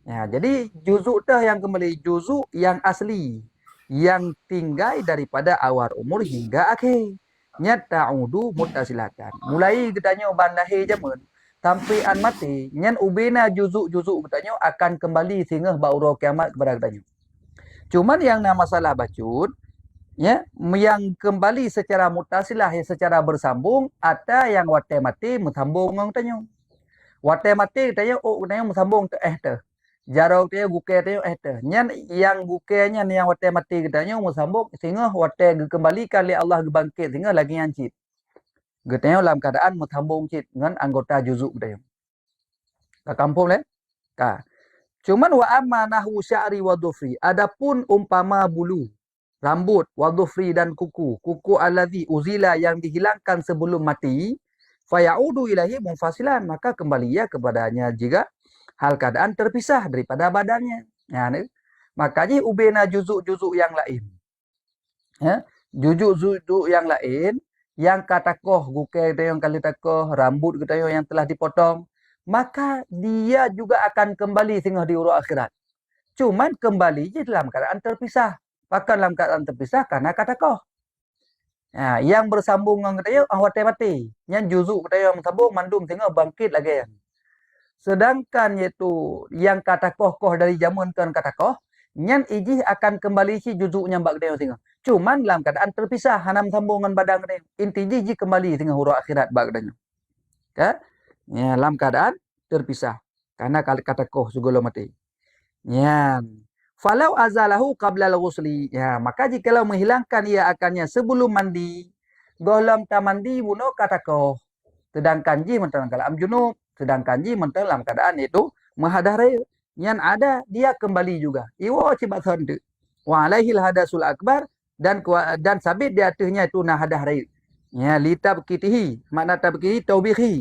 Speaker 1: Jadi juzuk dah yang kembali, juzuk yang asli, yang tinggal daripada awal umur hingga akhir. nya ta'udu mutasilatan. Mulai katanya ban lahir jamun sampai an mati, nyan ubena juzuk-juzuk katanya akan kembali sehingga bauro kiamat kepada katanya. Cuman yang nama masalah bacut, ya, yang kembali secara mutasilah, ya, secara bersambung, ada yang wate mati bersambung dengan katanya. Wate mati katanya, oh katanya bersambung ke tu. Jarau katanya guke katanya tu. Nyan yang gukenya yang wate mati katanya bersambung sehingga wate kembali kali Allah bangkit sehingga lagi yang cit. Katanya dalam keadaan bersambung cit dengan anggota juzuk katanya. Ke kampung le? Ka. Cuman wa amma nahwu sya'ri wa dhufri. Adapun umpama bulu, rambut, wa dhufri dan kuku. Kuku allazi uzila yang dihilangkan sebelum mati, fayaudu ilahi munfasilan, maka kembali ya kepadanya jika hal keadaan terpisah daripada badannya. Ya, ni. Makanya ubena juzuk-juzuk yang lain. Ya, juzuk-juzuk yang lain yang katakoh guke kita yang kali takoh, rambut kita yang telah dipotong, maka dia juga akan kembali sehingga di urut akhirat. Cuman kembali je dalam keadaan terpisah. Bahkan dalam keadaan terpisah karena katakoh. Ya, yang bersambung dengan kita yang mati. Yang juzuk kita yang bersambung mandum sehingga bangkit lagi. Sedangkan yaitu yang katakoh dari zaman kan katakoh, nyan ijih akan kembali si juzuknya mbak kita yang sehingga. Cuman dalam keadaan terpisah, hanam sambungan badan kita. Inti jiji kembali dengan huruf akhirat bagdanya. Ya? Ya, dalam keadaan terpisah. Karena kata koh segala mati. Ya. Falau azalahu qabla al-ghusli. Ya, maka jikalau menghilangkan ia akannya sebelum mandi, golam tamandi buno kata koh. Sedangkan ji mentang kalam junub, sedangkan ji mentang dalam keadaan itu menghadari yang ada dia kembali juga. Iwa cibat hendak. Wa alaihil hadasul akbar dan sabit di atasnya itu nahadah rai. Ya, litabkitihi, makna tabkitihi taubihi.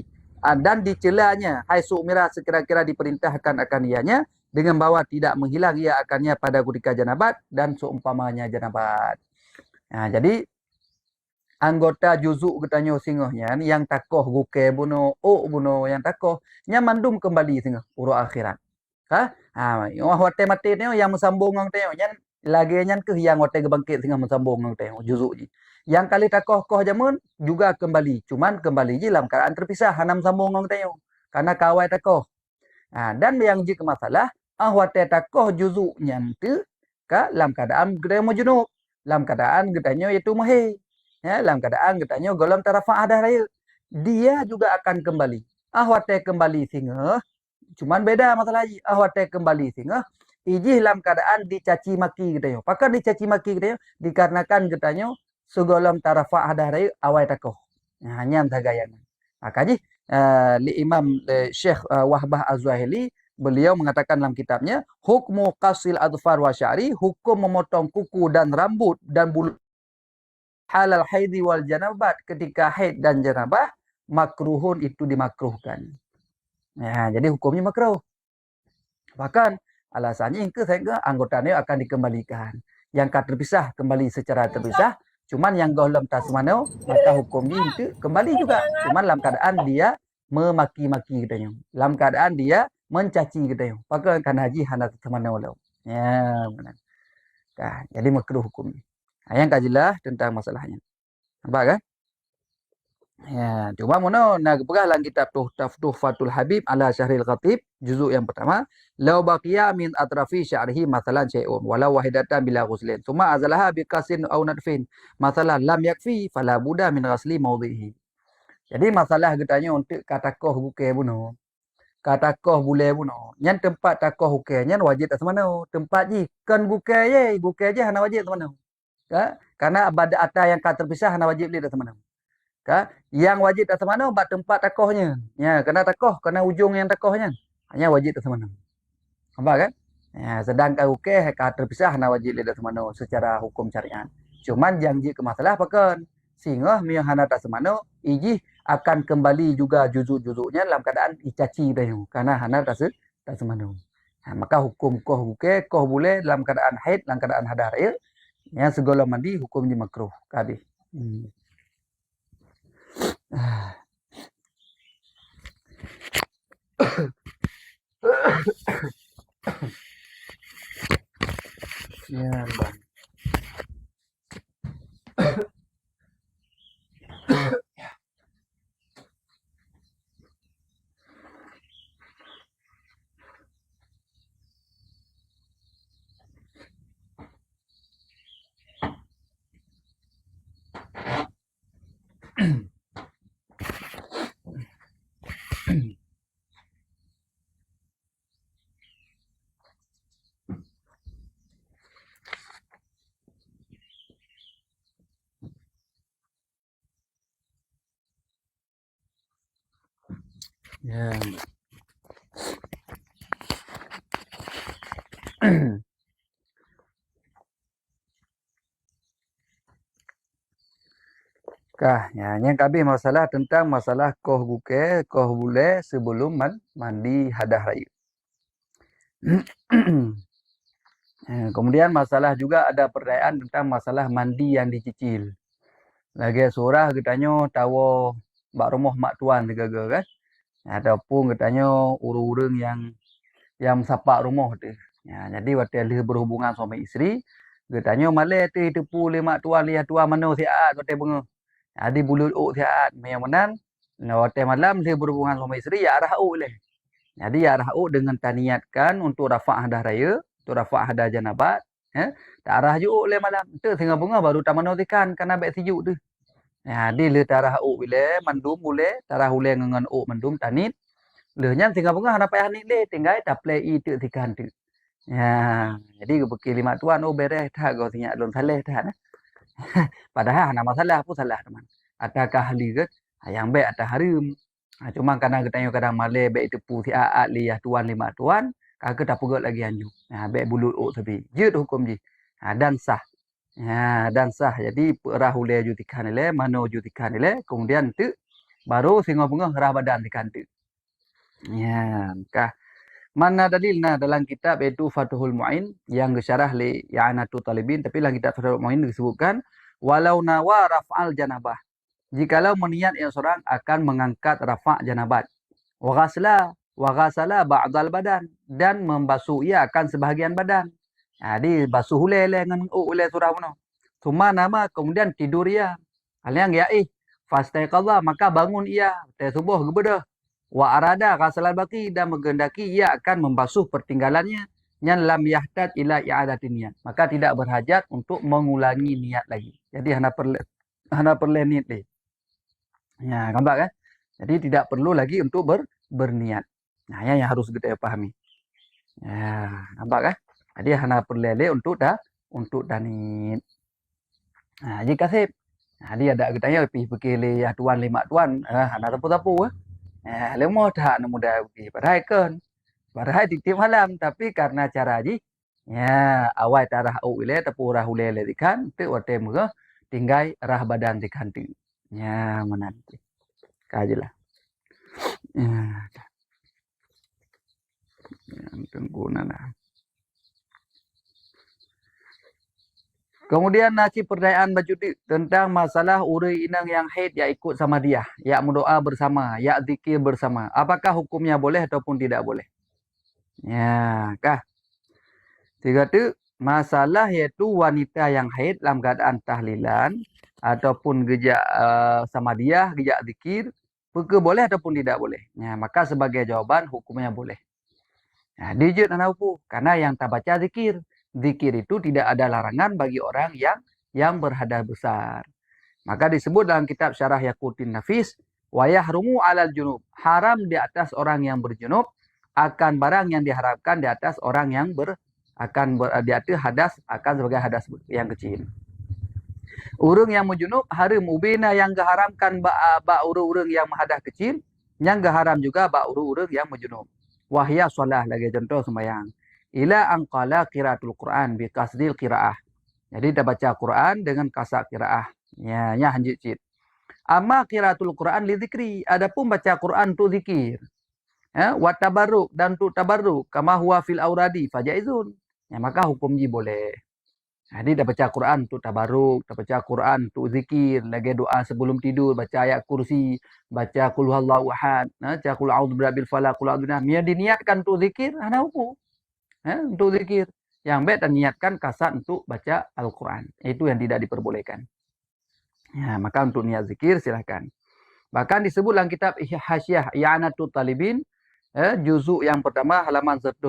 Speaker 1: Dan dicelanya hai su'mira sekira-kira diperintahkan akan ianya dengan bahawa tidak menghilang ia akannya pada ketika janabat dan seumpamanya janabat. Nah, jadi anggota juzuk katanya singohnya yang takoh guke buno buno yang takoh nya mandum kembali singoh urut akhirat. Wate mati ni yang mesambung ngang teo nyan lagi nyan ke yang wate bangkit singoh mesambung ngang teo juzuk ji. Yang kali takoh jamun juga kembali, cuman kembali je dalam keadaan terpisah hanam sambung ngang teo karena kawai takoh. Dan yang ji ke masalah wate takoh juzuk nyan tu ka dalam keadaan gede majnub, dalam keadaan gedanya iaitu mahir. Ya, dalam keadaan katanya golom tarafah ada raya. Dia juga akan kembali. Wate kembali singa. Cuman beda masalah lagi. Wate kembali singa. Ijih dalam keadaan dicaci maki katanya. Pakar dicaci maki katanya. Dikarenakan katanya segolom tarafah ada raya awai takoh. Hanya tagayan. Makanya li Imam Syekh Wahbah Az-Zuhaili beliau mengatakan dalam kitabnya hukmu qasil adfar wa sya'ri, hukum memotong kuku dan rambut dan bulu halal haidi wal janabat, ketika haid dan janabah makruhun itu dimakruhkan. Ya, jadi hukumnya makruh. Bahkan alasannya ingke sehingga anggotanya akan dikembalikan. Yang terpisah kembali secara terpisah, cuman yang golem tasmano maka hukumnya itu kembali juga. Cuman dalam keadaan dia memaki-maki katanya. Dalam keadaan dia mencaci katanya. Maka kan haji hana tasmano lo. Ya, benar. Jadi makruh hukumnya. Yang kajilah tentang masalahnya. Nampak kan? Ya, cuma mana nak perah dalam kitab Tuhfatul Habib ala Syahril Khatib juzuk yang pertama, law baqiya min atrafi sya'rihi masalan syai'un walau wahidatan bila ghuslin thumma azalaha biqasin aw nadfin masalan lam yakfi fala budda min ghasli mawdhihi. Jadi masalah katanya untuk katakoh buke buno. Katakoh boleh buno. Yang tempat takoh buke nyan wajib tak semana. Tempat ji kan buke je hana wajib semana. Karena ada atas yang terpisah hana wajib dia tak semana. Yang wajib tak semana bab tempat takohnya. Ya, kena takoh, kena ujung yang takohnya. Hanya wajib tak semana. Nampak kan? Ya, sedangkan ukeh terpisah hana wajib dia tak semana secara hukum syariat. Cuman janji ke masalah pakan sehingga yang hana tak semana iji akan kembali juga juzuk-juzuknya dalam keadaan dicaci dah karena hana tak semana. Maka hukum koh boleh dalam keadaan haid, dalam keadaan hadar ya. Yang segala mandi hukum di makruh. Kabeh. Ya, bang. Ya. Yang kami masalah tentang masalah koh buke, koh bule sebelum mandi hadah raya. Kemudian masalah juga ada pertanyaan tentang masalah mandi yang dicicil. Lagi surah katanya tahu bak rumah mak tuan segaga kan. Ataupun katanya urung-urung yang sapak rumah tu. Ya, jadi waktu dia berhubungan suami isteri, katanya malah tu tepu mak tuan lihat tuan mana siat waktu bunga. Jadi bulut siat yang menan. Nah, waktu malam dia berhubungan suami isteri ya arah leh. Jadi ya arah dengan taniatkan untuk rafa' hadah raya, untuk rafa' hadah janabat, tak arah juga le malam. Tu tengah bunga baru taman notikan karena baik sejuk tu. Jadi le tarah bila mandum boleh, tarah ule ngan mandum tanit. Le nyan tengah bunga hana payah ni le, tinggal tak play itu tikan tu. Ya, jadi beki lima tuan beres tak kau tanya lon saleh tak nah. Padahal hana masalah pun salah teman. Adakah ahli ke? Yang baik atau harum. Cuma kadang kita kadang male baik tepu si aat liyah tuan lima tuan, kagak tak pegot lagi anju. Baik bulut tapi. Jut hukum ji. Dan sah. Dan sah. Jadi rahule jutikan ile, mano jutikan ile, kemudian tu baru singo bunga rah badan tikan tu. Ya, kah. Mana dalilnya dalam kitab itu Fathul Mu'in yang disyarah li I'anatul Talibin, tapi dalam kitab Fathul Mu'in disebutkan walau nawa raf'al janabah. Jikalau meniat yang seorang akan mengangkat rafa' janabat. Wa ghasala ba'dal badan dan membasuh ia akan sebahagian badan. Jadi basuh ule dengan ule surah mana. Cuma nama kemudian tidur ia. Kalian ya fastaiqadha maka bangun ia teh subuh gebedah. Wa arada ghasala baqi dan menghendaki ia akan membasuh pertinggalannya yang lam yahtad ila i'adatin niat. Maka tidak berhajat untuk mengulangi niat lagi. Jadi hana perlu niat ni. Ya, nampak kan? Jadi tidak perlu lagi untuk berniat. Nah, yang harus kita pahami. Ya, nampak kan? Jadi hana perlele untuk danit. Nah, jika sip. Nah, dia ada katanya lebih bekili ya tuan lima tuan, hana tapu-tapu lemah dah nak mudah pergi. Padahal titip malam tapi karena cara ji ya awal tarah ule tapu rah ule kan tu waktu muka tinggal rah badan tikan tu. Ya, menanti. Kajilah. Yang pengguna lah. Kemudian nasi pertanyaan Bajudi tentang masalah uri inang yang haid yang ikut sama dia, yang berdoa bersama, yang zikir bersama. Apakah hukumnya boleh ataupun tidak boleh? Ya, kah? Tiga tu masalah iaitu wanita yang haid dalam keadaan tahlilan ataupun gejak sama dia, gejak zikir, boleh ataupun tidak boleh. Ya, maka sebagai jawaban hukumnya boleh. Nah, dijut anak upu karena yang tak baca zikir. Zikir itu tidak ada larangan bagi orang yang berhadas besar. Maka disebut dalam kitab Syarah Yaqutin Nafis, wa yahrumu 'alal junub. Haram di atas orang yang berjunub akan barang yang diharapkan di atas orang yang di atas hadas akan sebagai hadas yang kecil. Urung yang menjunub haram ubina yang diharamkan ba urung-urung yang hadas kecil, yang haram juga ba urung-urung yang menjunub. Wahya shalah lagi contoh sembahyang. Ila angqala qiraatul Quran bi kasdil qiraah. Jadi kita baca Quran dengan kasar qiraah. Ya, hanjit cit. Amma qiraatul Quran li zikri. Adapun baca Quran tu zikir. Wa tabarruk dan tu tabarruk kama huwa fil auradi fajaizun. Ya, maka hukum ji boleh. Jadi dah baca Quran tu tabarruk, dah baca Quran tu zikir, lagi doa sebelum tidur, baca ayat kursi, baca qul huwallahu ahad, baca qul a'udzu birabbil falaq, qul a'udzu binas. Diniatkan tu zikir, ana hukum. Untuk zikir. Yang baik dan niatkan kasat untuk baca Al-Quran. Itu yang tidak diperbolehkan. Ya, maka untuk niat zikir silahkan. Bahkan disebut dalam kitab Hasyiah I'anatul Talibin, juzuk yang pertama halaman 120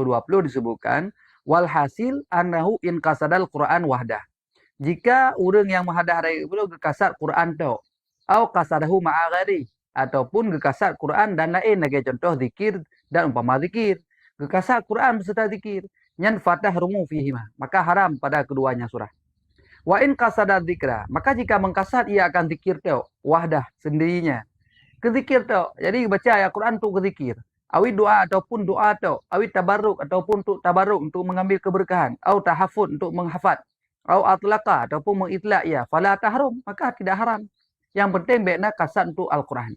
Speaker 1: disebutkan, walhasil annahu in qasadal Quran wahdah. Jika orang yang menghadap hari itu kasat Quran tu, atau kasadahu ma'agari, ataupun gekasat Quran dan lain lagi contoh zikir dan umpama zikir. Gekasat Quran beserta zikir. Nyan fatahrumu fihima. Maka haram pada keduanya surah. Wa in qasada dzikra. Maka jika mengkasat ia akan zikir teo. Wahdah sendirinya. Kezikir teo. Jadi baca ayat Quran untuk kezikir. Awi doa ataupun doa teo. Awi tabarruk ataupun untuk tabarruk untuk mengambil keberkahan. Au tahafud untuk menghafad. Au atlaqa ataupun mengitlaq ia. Fala tahrum. Maka tidak haram. Yang penting baiknya kasat untuk Al-Quran.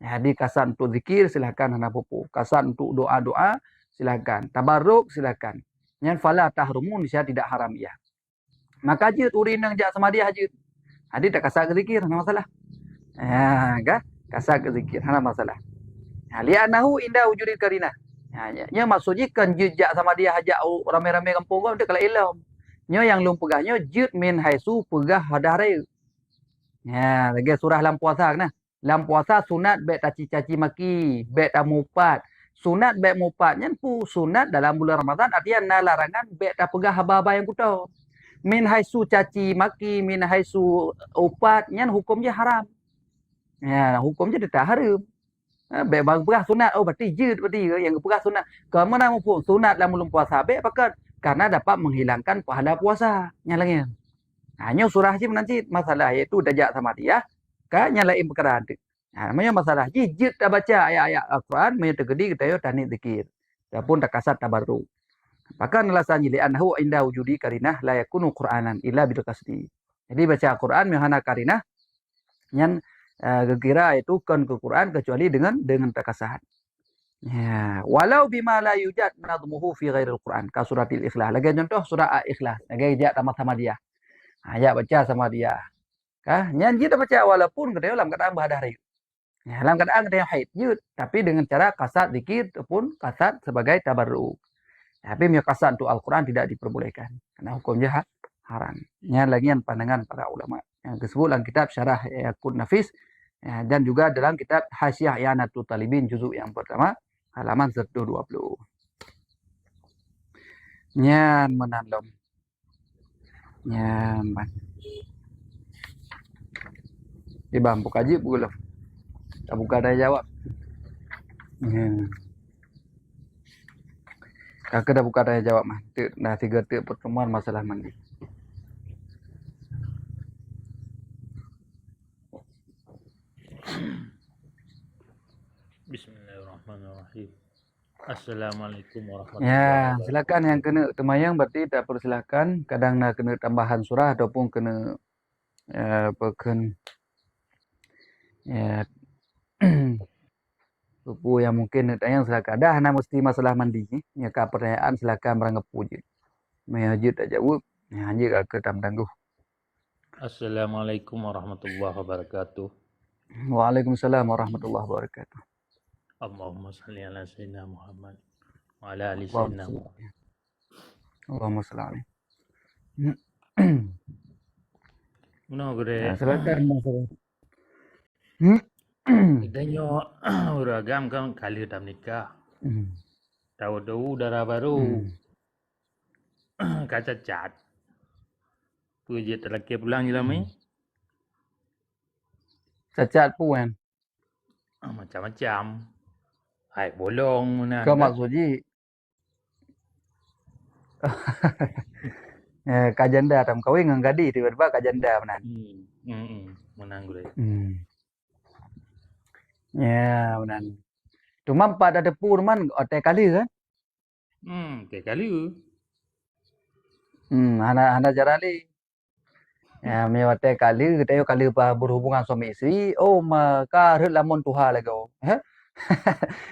Speaker 1: Jadi kasat untuk zikir silakan hana popo. Kasat untuk doa-doa silakan. Tabarruk silakan. Yang fala tahrumun saya tidak haram ia. Maka jid urin yang jak sama dia jid. Hadi tak kasat ke zikir hana masalah. Kah? Kasat ke zikir hana masalah. Li'annahu inda wujudil karinah. Nya maksudnya kan jid jak sama dia hajak ramai-ramai kampung kau dia kalau ilmu. Nya yang lum pegahnya jid min haisu pegah hadare. Lagi surah lam puasa nah. Lam puasa sunat baik caci-caci maki, baik tamupat. Sunat baik mupatnya pu sunat dalam bulan Ramadan artinya larangan baik tak pegah haba-haba yang kuto. Min haisu caci maki, min haisu upatnya hukumnya haram. Hukumnya dia tak haram. Baik bang pegah sunat berarti jid berarti yang pegah sunat. Kemana pun sunat dalam bulan puasa baik pakat karena dapat menghilangkan pahala puasa. Nyalangnya. Hanya surah je nanti masalah iaitu dajak sama dia kan nyalain perkara tu. Namanya masalah jid tak baca ayat-ayat Al-Quran maya tergedi kita yo tanik zikir. Adapun tak kasat tabarruk. Bahkan alasan li'annahu inda wujudi karinah la yakunu Qur'anan illa bil qasdi. Jadi baca Al-Quran yang karinah yang kira itu kan ke Quran kecuali dengan takasat. Walau bima la yujad nadmuhu fi ghairil Quran ka suratil Ikhlas. Lagi contoh surah Al-Ikhlas. Lagi dia sama dia. Ayat baca sama dia. Nyanyi tak baca walaupun kita dalam keadaan berhadari. Dalam keadaan kita haid jud, tapi dengan cara kasat zikir ataupun kasat sebagai tabarruk. Tapi kasat untuk Al-Quran tidak diperbolehkan karena hukumnya haram. Ini lagi yang pandangan para ulama. Yang disebut dalam kitab Syarah Yaqut Nafis dan juga dalam kitab Hasyiah I'anatul Talibin juzuk yang pertama halaman 120. Nyan menandom. Nyaman. Bang, buka je pula. Tak buka dah jawab. Kakak dah buka dah jawab mah. Dah 3 pertemuan masalah mandi.
Speaker 2: Bismillahirrahmanirrahim. Assalamualaikum warahmatullahi wabarakatuh.
Speaker 1: Silakan yang kena temayang berarti tak perlu silakan. Kadang nak kena tambahan surah ataupun kena Pupu yang mungkin nak tanya silakan. Dah nak mesti masalah mandi ni. Nyaka pertanyaan silakan merangkap wujud. Mayajud tak jawab. Hanya ke tam tangguh.
Speaker 2: Assalamualaikum warahmatullahi wabarakatuh.
Speaker 1: Waalaikumsalam warahmatullahi wabarakatuh.
Speaker 2: Allahumma salli ala sayyidina Muhammad wa ala ali sayyidina Muhammad.
Speaker 1: Allahumma salli alaihi.
Speaker 2: Una gure.
Speaker 1: Silakan masalah.
Speaker 2: Idanyo uragam kan kali tam nikah. Tahu darah baru. Kaca cat. Puji terlaki pulang jelamai.
Speaker 1: Cacat puan.
Speaker 2: Macam-macam. Hai bolong mana.
Speaker 1: Kau maksudnya kajanda tam kawin dengan gadi tiba-tiba kajanda menan.
Speaker 2: Menang gue.
Speaker 1: Ya, menan. Cuma pada depu man otek kali kan?
Speaker 2: Otek kali.
Speaker 1: Hana jarali. Ya, me otek kali kita yo kali berhubungan suami istri. Oh, maka rut lamun tuha lagi.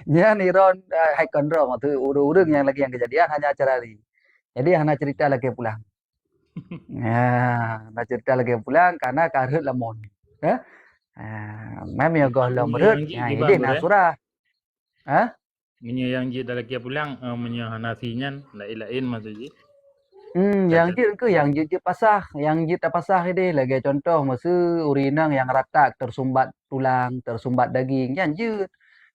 Speaker 1: Nya ni ron hai kontrol tu urang yang lagi yang kejadian hanya jarali. Jadi hana cerita lagi pulang. Nak cerita lagi pulang karena karut lamun. Mem yo goh lamrut. Ini nak surah.
Speaker 2: Menyo yang je dah lagi pulang, menyo hanafinya lain maksudnya.
Speaker 1: Yang je ke yang je pasah, yang je tak pasah ini lagi contoh masa urinang yang ratak tersumbat tulang, tersumbat daging, yang je.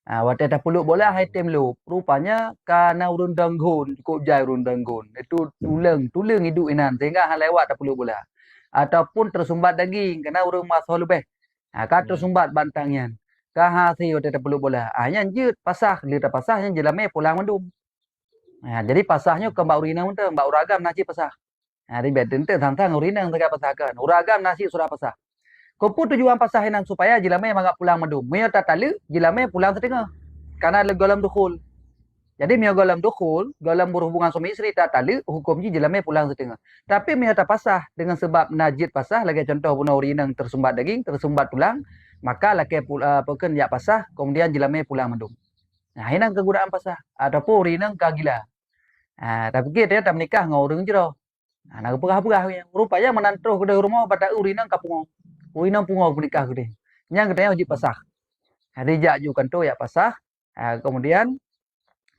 Speaker 1: Waktu dah peluk bola item lu. Rupanya karena urun danggun, cukup jai urun danggun. Itu tulang hidup inan sehingga hal lewat dah peluk bola. Ataupun tersumbat daging karena urun masuk lebih. Kan tersumbat bantangnya. kahasi ote peluk bola. Yang jut pasah, lita pasah yang jelame pulang mendum. Jadi pasahnya ke mbak urinang ente, mbak uragam nasi pasah. Di bed ente tantang urinang tegak pasahkan. Uragam nasi surah pasah. Kupu tujuan pasahinan supaya jelame mangak pulang mendum. Mio tatalu jelame pulang setengah. Karena golam dukhul. Jadi mio golam dukhul, golam berhubungan suami istri tatalu hukumnya jelame pulang setengah. Tapi mio tak pasah dengan sebab najid pasah lagi contoh puna urinang tersumbat daging, tersumbat tulang, maka laki peken ya pasah kemudian jelame pulang mendum. Nah, ini kegunaan pasah ataupun urinang kagila. Tapi kita tak menikah dengan orang jero. Nak perah-perah rupanya menantu ke rumah pada urinang kapungo. Urinang pungo menikah gede. Yang katanya wajib pasah. Dijak jukan tu ya pasah. Kemudian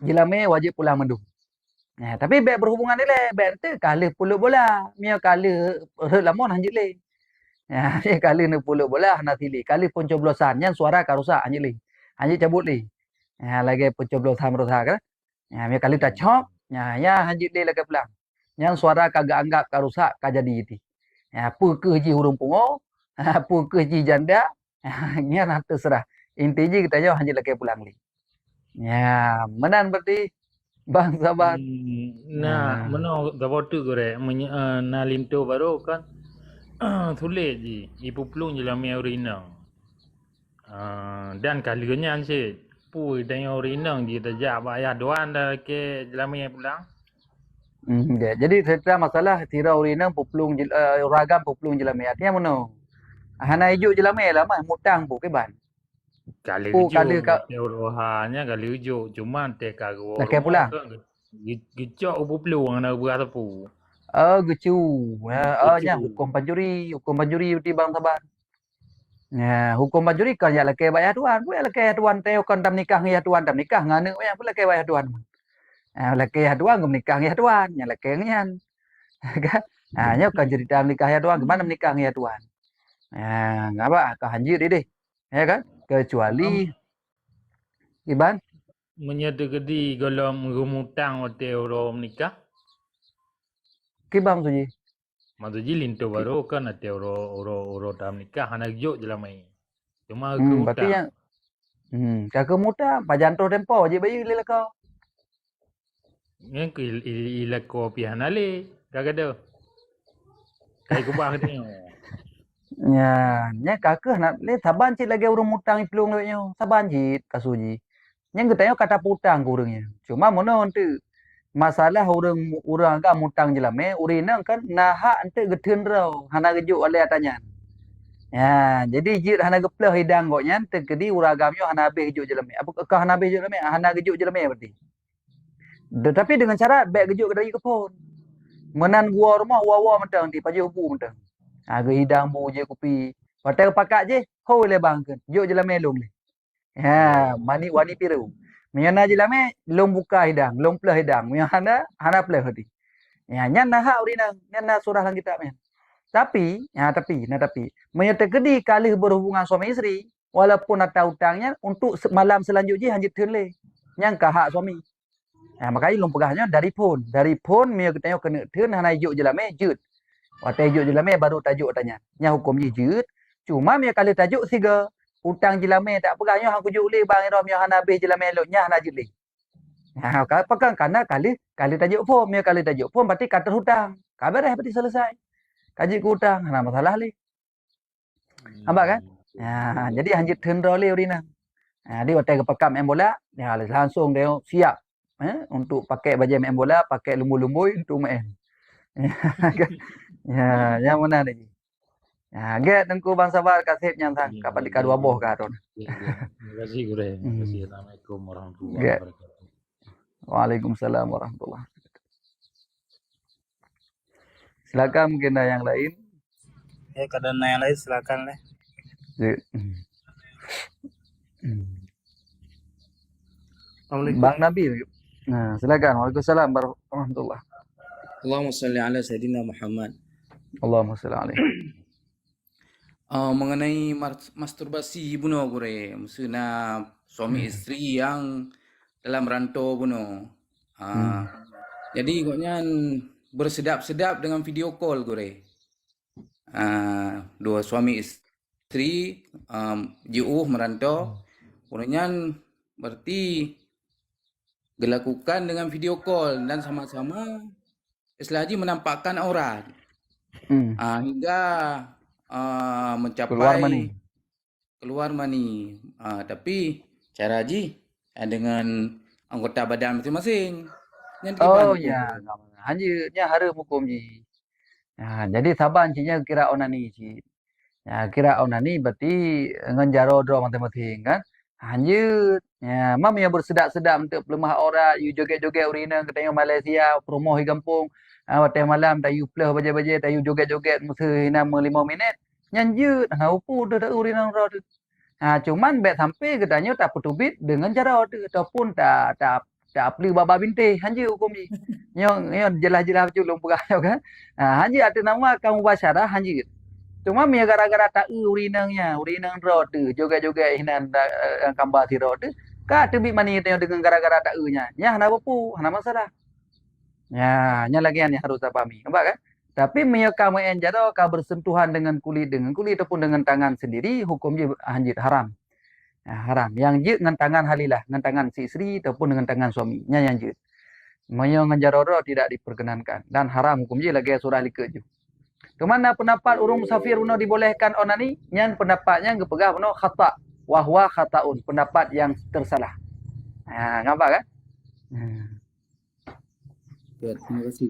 Speaker 1: jilame wajib pulang mendung. Tapi baik berhubungan ni le, baik tu kali puluk bola. Mia kali lama hanjit le. Dia kali ni puluk bola nak tili. Kali pencoblosan yang suara karusak hanjit le. Hanjit cabut le. Lagi pencoblosan merusak kan. Mia kali tak cop. Ya hanjit le lagi pulang. Yang suara kagak anggap karusak kajadi iti. Apa ke ji hurung pungo, apa ke ji janda, nya nak terserah. Intinya kita jauh hanya lagi pulang li. Ya, menan berarti bang sabar.
Speaker 2: Nah, mana dapat tu gore, na linto baru kan, tulis ji, ibu pelung je lami urinang. Dan kalinya ansih, pui dan urinang dia terjak bayar doan dah ke lami pulang.
Speaker 1: Jadi cerita masalah tira urinang puplung ragam puplung jelame. Artinya mana? Hana hijau jelame lah mah mutang pu ke ban.
Speaker 2: Kali
Speaker 1: Pu
Speaker 2: hijau,
Speaker 1: kali ka
Speaker 2: rohanya kali hijau, cuma teh kagak
Speaker 1: laki pulang.
Speaker 2: Gecok ubu pelung anak berat pu.
Speaker 1: Gecu. Nya hukum panjuri di bang sabar. Hukum panjuri kan ya laki bayar tuan. Pu ya laki tuan teh kan tam nikah ya tuan tam nikah ngane ya pu laki bayar tuan. Laki ya tuan ngum nikah ya tuan, nya laki ngan. Kan? Nya kan cerita nikah ya tuan gimana menikah ya tuan. Ngapa ka hanjir deh. Ya kan? Kecuali Iban
Speaker 2: Menyatu gedi golong rumutang ote orang nikah.
Speaker 1: kibam suji.
Speaker 2: Matu ji linto baru kan ate orang tam nikah anak jok je lah mai. Cuma
Speaker 1: Berarti yang kakak muda pajanto tempo je bayi lila kau.
Speaker 2: Yang ila kopi hanale kagak ada. Kai kubah dia.
Speaker 1: Nya kakak nak le saban cit lagi urung mutang iplung le nyo. Saban cit kasuji. Yang kita kata putang kurangnya. Cuma mono tu masalah urang agak mutang je lame, urinang kan nahak ente geteun rau, hana gejuk oleh tanya. Jadi jit hana geplah hidang koknya ente kedi uragamnya hana habis gejuk je lame. Apa ke hana habis je lame? Hana gejuk je lame berarti. Tapi dengan cara baik gejuk dari kepon. Menan gua rumah wawa mentang di paju hubu mentang. Ge hidang bu je kopi. Patai pakak je, ho le bangkeun. Juk je lame lum le. Mani wani piru. Miana je lame lum buka hidang, lum plah hidang. Miana hana plah hadi. Nyan nah urinang, nyan nah surah lang kita men. Tapi, menyata kedi kali berhubungan suami istri, walaupun ada utangnya untuk malam selanjutnya hanjit teun yang kahak suami. Makanya lum pegahnya dari pun mia kita kena teun hana ijuk je lame jut. Watai ijuk je lame baru tajuk tanya. Nya hukumnya jut. Cuma mia kali tajuk siga utang je lame tak pegahnya hang kujuk le bang ira mia hana habis je lame eloknya hana jut le. Pegang karena kali tajuk form mia kali tajuk form berarti kata hutang. Kabar dah berarti selesai. Kaji ku hutang, hana masalah le. Nampak kan? Jadi hanjit teun ro le urina. Dia watai kepakam main bola, dia langsung dia siap untuk pakai baju main bola, pakai lumbu-lumbu untuk main. Yang mana ni? Get tengku bang sabar kasih yang sang kapan di kadua boh ka ton.
Speaker 2: Terima kasih gure. Terima kasih. Assalamualaikum warahmatullahi wabarakatuh.
Speaker 1: Waalaikumsalam warahmatullahi wabarakatuh. Silakan mungkin ada yang lain.
Speaker 3: Kadang yang lain silakan leh.
Speaker 1: Bang Nabi. Silakan. Waalaikumsalam warahmatullahi.
Speaker 3: Allahumma salli ala Sayyidina Muhammad.
Speaker 1: Allahumma salli alaihi.
Speaker 3: Mengenai masturbasi buno gure, maksudnya suami istri yang dalam rantau buno. Jadi koknya bersedap-sedap dengan video call gure. Dua suami istri jauh merantau, Kemudian berarti dilakukan dengan video call dan sama-sama Islah Haji menampakkan aurat hingga
Speaker 1: Keluar
Speaker 3: mencapai
Speaker 1: mani.
Speaker 3: keluar mani. Tapi cara Haji dengan anggota badan masing-masing. Yang
Speaker 1: Oh
Speaker 3: hukum.
Speaker 1: ya, hanjnya harum hukum ji. Jadi saban cinya kira onani ci. Kira onani berarti ngenjaro dro masing-masing kan. Hanjut. Mam yang bersedak-sedak untuk pelemah orang, you joget-joget urina katanya Malaysia, promo di kampung. Waktu malam tak you pleh baje-baje, tak you joget-joget masa hina 5 minit. Nyanjut, upu dah urina ro tu. Cuman bet sampai katanya tak petubit dengan cara tu ataupun tak perlu baba binte hanya hukum ni. Yang jelas-jelas culung pegah kan. Hanya ada nama kamu basyarah hanya. Cuma mi gara-gara tak urinangnya, urinang ro tu, joget-joget hinan gambar si ro tu. Ka tu bi mani tengok dengan gara-gara tak nya. Nya hana apa, hana masalah. Nya lagi yang harus apa mi. Nampak kan? Tapi mereka main jado ka bersentuhan dengan kulit ataupun dengan tangan sendiri hukum je hanjit haram. Haram. Yang je dengan tangan halilah, dengan tangan si isteri ataupun dengan tangan suaminya yang je. Menyo nganjaroro tidak diperkenankan dan haram hukum je lagi surah lika je. Kemana pendapat urung musafir uno dibolehkan onani? Nyan pendapatnya ngepegah uno khata, wahwa khataun, pendapat yang tersalah. Ngapa kan?
Speaker 3: Ya, terima kasih.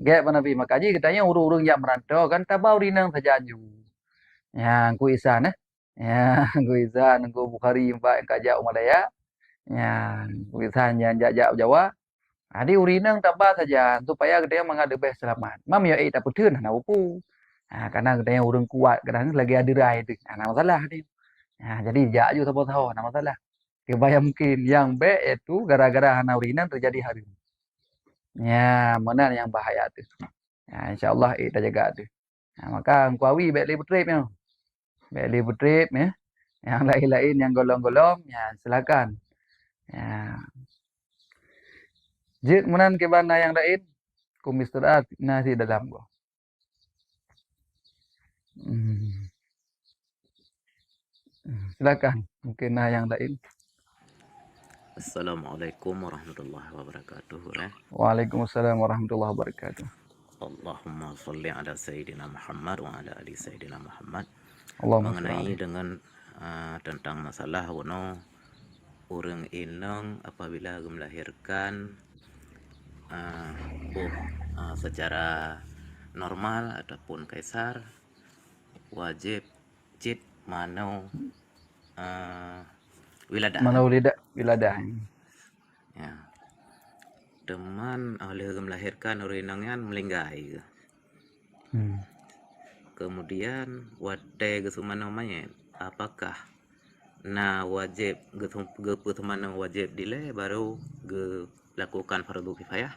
Speaker 1: Gak Nabi makaji katanya urung-urung yang merantau kan tabau rinang saja ju. Ku isan ku isan ku Bukhari empat kajak Umadaya. Ku isan yang jajak Jawa. Di urinang tabah saja supaya katanya menghadapi selamat. Mam ya tak putun hana upu. Karena katanya urung kuat kadang lagi ada rai tu. Nah masalah dia. Jadi jak ju tahu nah masalah. Kebaya mungkin yang B itu gara-gara hana urinang terjadi harum. Mana yang bahaya tu. InsyaAllah kita jaga tu. Maka kuawi baik lebih trip ya. Baik lebih trip ya. Yang lain-lain yang golong-golong silakan. Jik menan ke mana yang lain? Kumistirahat nasi dalam gua. Silakan. Mungkin yang lain.
Speaker 4: Assalamualaikum warahmatullahi wabarakatuh.
Speaker 1: Waalaikumsalam warahmatullahi wabarakatuh.
Speaker 4: Allahumma salli ala Sayyidina Muhammad wa ala ali Sayyidina Muhammad.
Speaker 1: Allahumma
Speaker 4: Mengenai dengan tentang masalah orang inang apabila melahirkan secara normal ataupun kaisar wajib cit manau wiladah.
Speaker 1: Mana wiladah.
Speaker 4: Ya. Teman oleh melahirkan urinangan melinggai. Kemudian wate gesumana mayat apakah wajib gesumana wajib dile baru lakukan fardu kifayah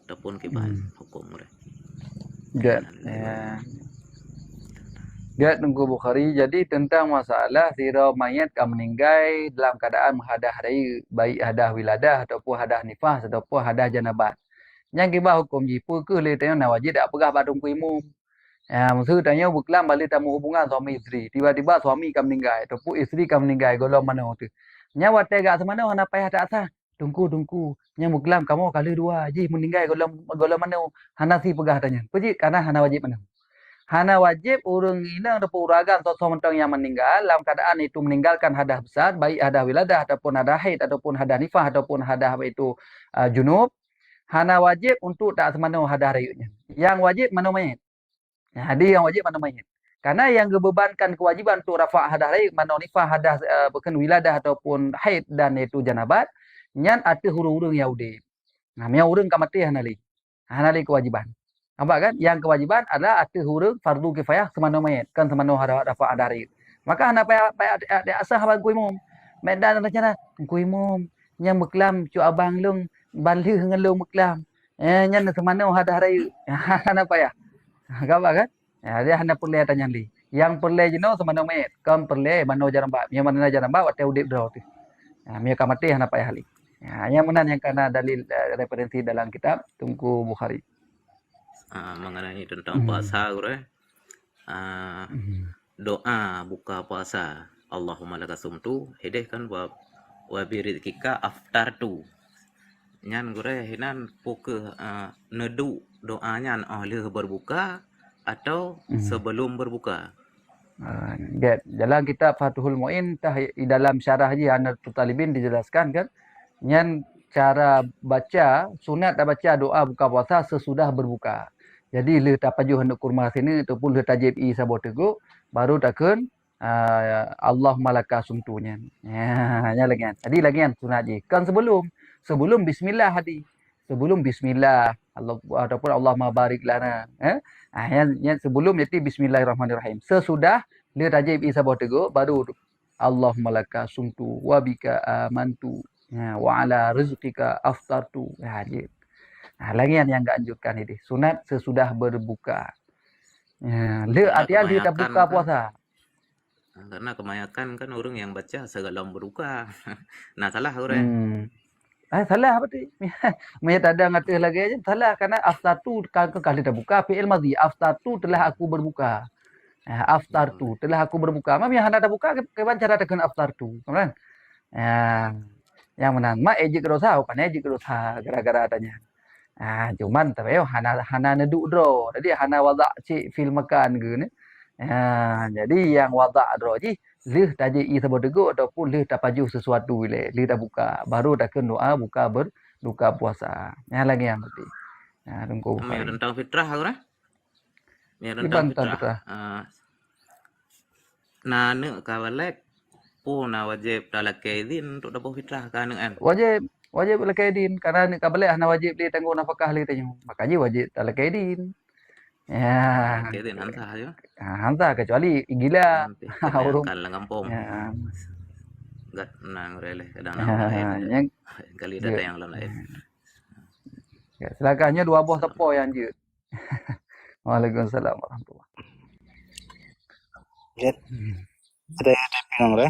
Speaker 4: ataupun kiban hukum mereka.
Speaker 1: Dia tunggu Bukhari. Jadi tentang masalah sira mayat yang meninggal dalam keadaan hadah dari baik hadah wiladah ataupun hadah nifas ataupun hadah janabat. Yang kibah hukum jipu ke le tanya wajib tak pegah badung kuimum. Maksud tanya buklam balik tamu hubungan suami isteri. Tiba-tiba suami kam meninggal ataupun isteri kam meninggal golong mana tu. Nyawa tega semana hana payah tak sah. Tunggu. Nya buklam kamu kali dua ji meninggal golong mana hana si pegah tanya. Puji karena hana wajib mana. Hana wajib urung ina ataupun uragan atau mentang yang meninggal dalam keadaan itu meninggalkan hadah besar baik hadah wiladah ataupun hadah haid ataupun hadah nifah ataupun hadah itu junub. Hana wajib untuk tak semana hadah rayutnya. Yang wajib mana mayat. Dia yang wajib mana mayat. Karena yang kebebankan kewajiban untuk rafa' hadah rayut mana nifah hadah bukan wiladah ataupun haid dan itu janabat nyan ada hurung-hurung Yahudi. Yang hurung kamati hanali kewajiban. Nampak kan? Yang kewajiban adalah ada huruf fardu kifayah semana mayat. Kan semana rafa' hadah rayut. Maka hana payah asah abang kuimum. Medan rencana kuimum yang beklam cu abang lung balih dengan lung beklam. Nyan semana hadah rayut. Hana payah. Gambar kan? Dia hana perlu tanya li. Yang perlu jeno semana mayat. Kan perlu mano jarang ba. Yang mana jarang ba waktu udip draw tu. Mia kamati hana payah li. Yang mana yang karena dalil referensi dalam kitab Tungku Bukhari.
Speaker 4: Mengenai tentang puasa doa buka puasa Allahumma laka sumtu hideh kan wa birizkika aftartu. Nyan gore hinan puke nedu doanya oleh berbuka atau sebelum berbuka.
Speaker 1: Get. Dalam kitab Fathul Muin di dalam syarah je Anatul Talibin dijelaskan kan, nyan cara baca sunat dah baca doa buka puasa sesudah berbuka. Jadi le tak pajuh hendak kurma sini ataupun le tajib i sabo teguk baru takun Allahumma laka sumtunya. Ya lagi kan. Tadi lagi kan sunat je. Kan sebelum bismillah hadi. Sebelum bismillah Allah ataupun Allahumma barik lana. Yang sebelum jadi bismillahirrahmanirrahim. Sesudah dia tajib isa teguk baru Allahumma laka sumtu wa bika amantu wa ala rizqika aftartu. Hajib. Lagi yang enggak anjurkan ini. Sunat sesudah berbuka. Le artian dia tak buka puasa.
Speaker 4: Karena kebanyakan kan orang yang baca sebelum berbuka. Nah, salah orang.
Speaker 1: Salah apa tu? Maya tak ada ngata lagi aja. Salah karena aftar tu kali dah buka fi'il madhi. Aftar tu telah aku berbuka. Aftar tu telah aku berbuka. Mam yang hendak dah buka keban cara tekan aftar tu. Kan? Yang mana? Mak ejik dosa bukan ejik dosa gara-gara adanya. Cuman tapi hana neduk dro. Jadi hana wadak cik fil makan ke ni. Jadi yang wadak dro ji lih taji i sebab teguk ataupun lih tak pajuh sesuatu lih tak buka baru tak kena doa buka berbuka puasa. Yang lagi yang penting. Tunggu.
Speaker 4: Tentang fitrah orang. Tentang fitrah. Nah, ne kawalek pun wajib dalam kaidin untuk dapat fitrah kan kan.
Speaker 1: Wajib dalam kaidin karena ni kabalik hana wajib li tanggung nafkah li tanyo. Makanya wajib dalam kaidin. Ya.
Speaker 4: Kaidin hantar aja.
Speaker 1: Hantar kecuali gila.
Speaker 4: Kan lang kampung. Enggak nang releh kadang lain. Kali data yang lain.
Speaker 1: Ya, silakannya dua buah tepo yang je. Waalaikumsalam warahmatullahi.
Speaker 5: Jet. Ada pinang re.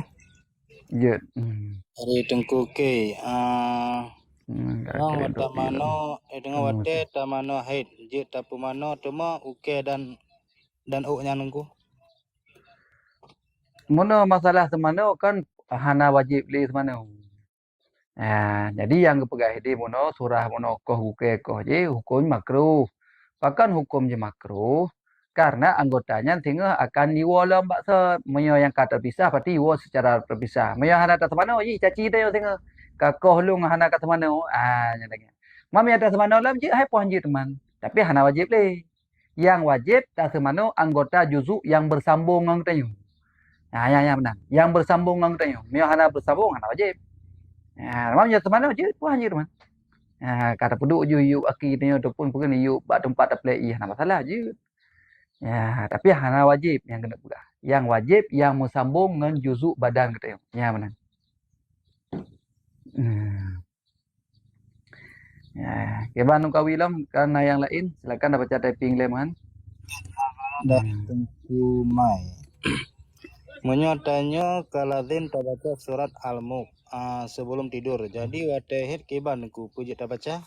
Speaker 1: Jet.
Speaker 5: Hari tengku ke tamano dengan wate tamano haid jet tapu mano tuma uke dan uknya nunggu.
Speaker 1: Mana masalah semana kan hana wajib li semana. Jadi yang kepegah ini mono surah mono koh uke koh je hukum makruh. Bahkan hukum je makruh karena anggotanya tinggal akan diwala baksa menyo yang kata terpisah pasti wo secara terpisah. Menyo hana tak semana ji caci dia tinggal kakoh lung hana kat semana. Nya lagi. Mami ada semana lam je hai pohon je teman. Tapi hana wajib le. Yang wajib tak semana anggota juzuk yang bersambung dengan tanya. Ya benar. Yang bersambung dengan tanya. Menyo hana bersambung hana wajib. Mami ada semana je pohon je teman. Kata peduk je yuk aki tanya ataupun pun yuk bak tempat tak play hana masalah je. Tapi hana wajib yang kena pegang. Yang wajib yang bersambung dengan juzuk badan kita. Ya benar. Keban kawilam karena yang lain silakan dah baca typing leman.
Speaker 5: Dari tengku mai. Menyatanya kaladin tak baca surat Al-Mulk sebelum tidur. Jadi watahid keban ku puji tak baca.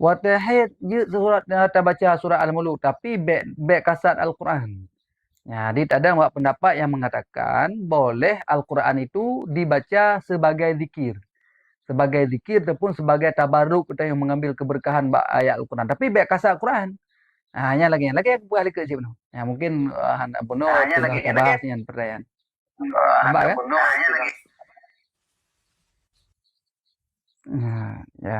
Speaker 1: Watahid je surat tak baca surah Al-Mulk tapi baik kasat Al-Quran. Jadi tak ada pendapat yang mengatakan boleh Al-Quran itu dibaca sebagai zikir. Sebagai zikir ataupun sebagai tabarruk kita yang mengambil keberkahan ayat Al-Quran. Tapi baik kasat Al-Quran. Yang lagi aku boleh ke sini. Mungkin hendak bunuh bahas yang pertanyaan. Nampak kan?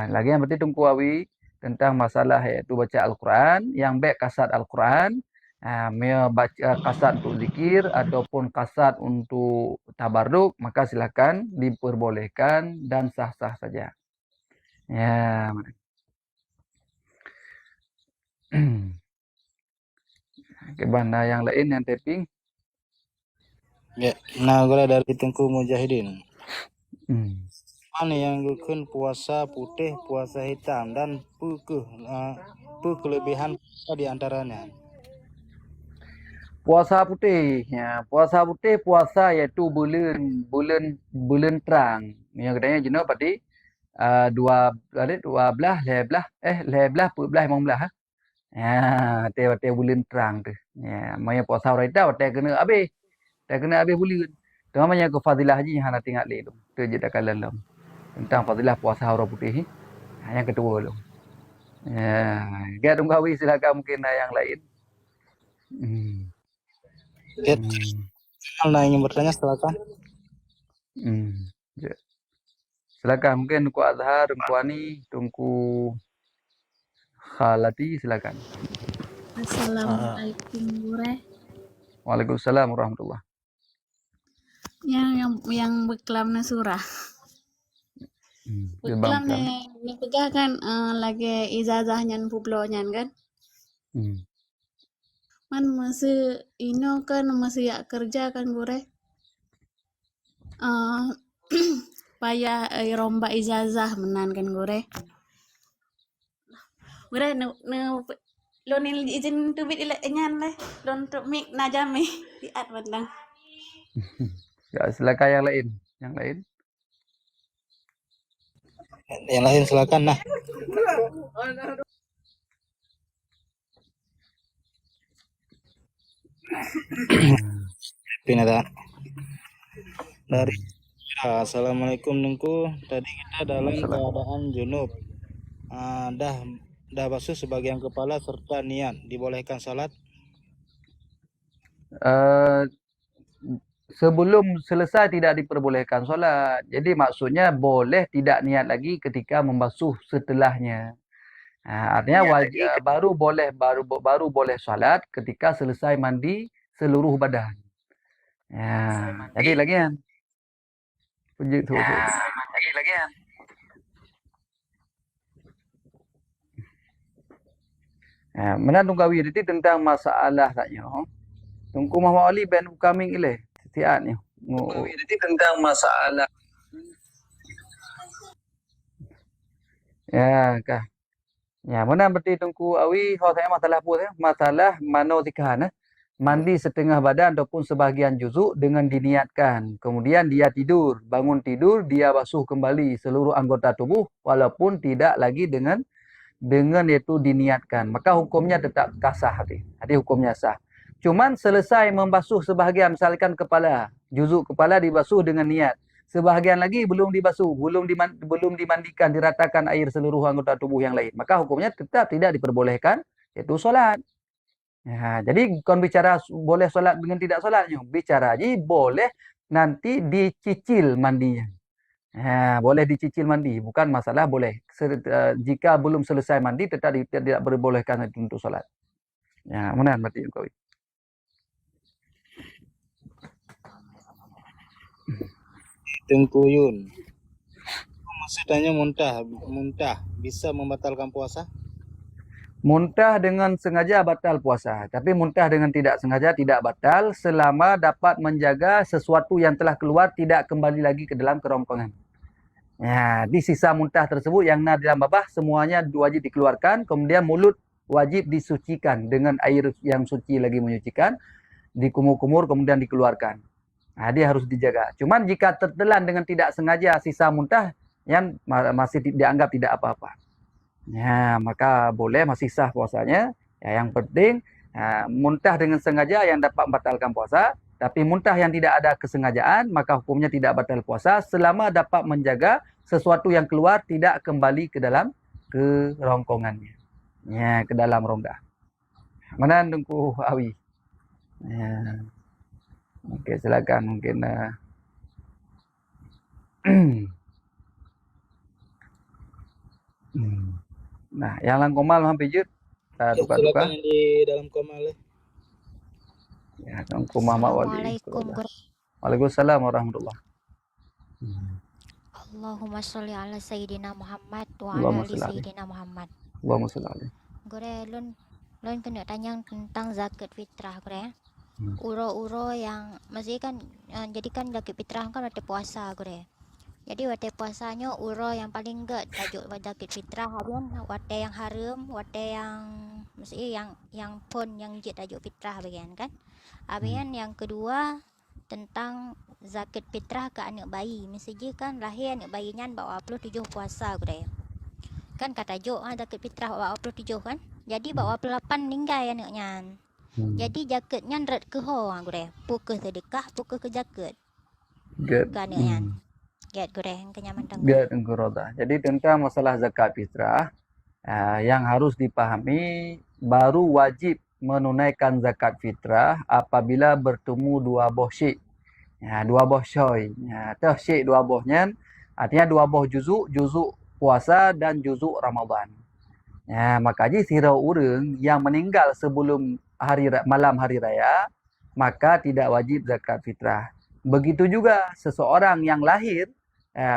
Speaker 1: Lagi yang berarti tunggu awi tentang masalah iaitu baca Al-Quran yang baik kasat Al-Quran. Baca kasat untuk zikir ataupun kasat untuk tabarruk, maka silakan diperbolehkan dan sah-sah saja. Ya. Kebana yang lain yang tapping?
Speaker 5: Ya, nah gue dari Tengku Mujahidin. Mana yang gukun puasa putih, puasa hitam dan kelebihan di antaranya.
Speaker 1: Puasa putih, puasa putih puasa iaitu bulan terang. Yang katanya jenis pasti 12, 15, 15, 15 bulan terang tu. Maya puasa orang dah kena habis. Tak kena habis bulan. Tengah banyak ke fadilah haji hana tinggal le tu. Tu je dah kalan lam. Tentang fadilah puasa orang putih. Yang kedua tu. Ya, Gat Unggawi silakan mungkin yang lain. Hmm.
Speaker 5: Gat, Nah, ingin bertanya silakan.
Speaker 1: Ya. Silakan mungkin Tungku Azhar, Tungku Ani, Tungku Khalati silakan.
Speaker 6: Assalamualaikum Gure.
Speaker 1: Waalaikumsalam warahmatullah.
Speaker 6: Yang berkelam surah. Berkelam ni pegah kan lagi ijazahnya puplonya kan. Man masih ino kan masih ya kerja kan Gure. Payah romba ijazah menan kan Gure. Gure lo ni izin tubit ilaknya lah. Lo untuk mik najami diat bandang.
Speaker 1: Ya, silakan yang lain. Yang lain.
Speaker 5: Yang lain silakan nah. Pindah dari Assalamualaikum Tungku. Tadi kita dalam keadaan junub. Dah basuh sebagian kepala serta niat, dibolehkan salat?
Speaker 1: Sebelum selesai tidak diperbolehkan solat. Jadi maksudnya boleh tidak niat lagi ketika membasuh setelahnya. Artinya wajib, baru boleh solat ketika selesai mandi seluruh badan. Jadi lagi kan. Puji tu. Lagi kan. Mana Tunggawi itu tentang masalah tanya. Tungku Muhammad Ali ben coming ile. Setiap ni. Tunggawi itu tentang masalah. Ya kah. Ya, mana berarti Tungku Awi saya masalah apa ya? Masalah manosikan mandi setengah badan ataupun sebahagian juzuk dengan diniatkan. Kemudian dia tidur, bangun tidur dia basuh kembali seluruh anggota tubuh walaupun tidak lagi dengan itu diniatkan, maka hukumnya tetap sah hati hukumnya sah. Cuman selesai membasuh sebahagian, misalkan kepala, juzuk kepala dibasuh dengan niat, sebahagian lagi belum dibasuh, belum dimandikan, diratakan air seluruh anggota tubuh yang lain, maka hukumnya tetap tidak diperbolehkan, yaitu solat. Jadi bukan bicara boleh solat dengan tidak solatnya, bicara aja boleh nanti dicicil mandinya. Boleh dicicil mandi, bukan masalah boleh. Jika belum selesai mandi tetap tidak diperbolehkan untuk solat. Ya, mana berarti kau?
Speaker 5: Tengku Yun. Maksudnya muntah bisa membatalkan puasa?
Speaker 1: Muntah dengan sengaja batal puasa, tapi muntah dengan tidak sengaja tidak batal selama dapat menjaga sesuatu yang telah keluar tidak kembali lagi ke dalam kerongkongan. Di sisa muntah tersebut yang dalam babah semuanya wajib dikeluarkan, kemudian mulut wajib disucikan dengan air yang suci lagi menyucikan, dikumur-kumur kemudian dikeluarkan. Dia harus dijaga. Cuman jika tertelan dengan tidak sengaja sisa muntah yang masih dianggap tidak apa-apa. Maka boleh, masih sah puasanya. Yang penting muntah dengan sengaja yang dapat membatalkan puasa. Tapi muntah yang tidak ada kesengajaan, maka hukumnya tidak batal puasa selama dapat menjaga sesuatu yang keluar tidak kembali ke dalam kerongkongannya. Ke dalam rongga. Mana Tungku Awi? Okey, silakan mungkin. Nah, yang lang komal hampir jut. Tukar-tukar.
Speaker 5: Silakan yang di dalam komal.
Speaker 1: Ya, Tungku Muhammad Wali. Waalaikumsalam warahmatullah.
Speaker 7: Allahumma sholli ala sayyidina Muhammad wa ala ali sayyidina Muhammad.
Speaker 1: Allahumma sholli alaihi.
Speaker 7: Gore lon kena tanya tentang zakat fitrah gore. Uro-uro yang masih kan jadi kan zakat fitrah kan waktu puasa gore. Jadi waktu puasanya uro yang paling enggak tajuk zakat fitrah habun waktu yang haram, waktu yang mesti yang pun yang je tajuk fitrah bagian kan. Abian yang kedua tentang zakat fitrah ke anak bayi. Mesti kan lahir anak bayinya bawa 27 puasa gore. Kan kata tajuk zakat fitrah bawa 27 kan. Jadi bawa 28 meninggal anaknya. Jadi zakatnya red ke ho gore. Pukul sedekah, pukul ke zakat.
Speaker 1: Get.
Speaker 7: Ganyan. Get gore kenyaman tang.
Speaker 1: Get Tengku Roda. Jadi tentang masalah zakat fitrah, yang harus dipahami, baru wajib menunaikan zakat fitrah apabila bertemu dua boh syik. Dua boh syoy. Syik dua bohnya, artinya dua boh juzuk puasa dan juzuk Ramadan. Makanya sirau urang yang meninggal sebelum malam hari raya, maka tidak wajib zakat fitrah. Begitu juga seseorang yang lahir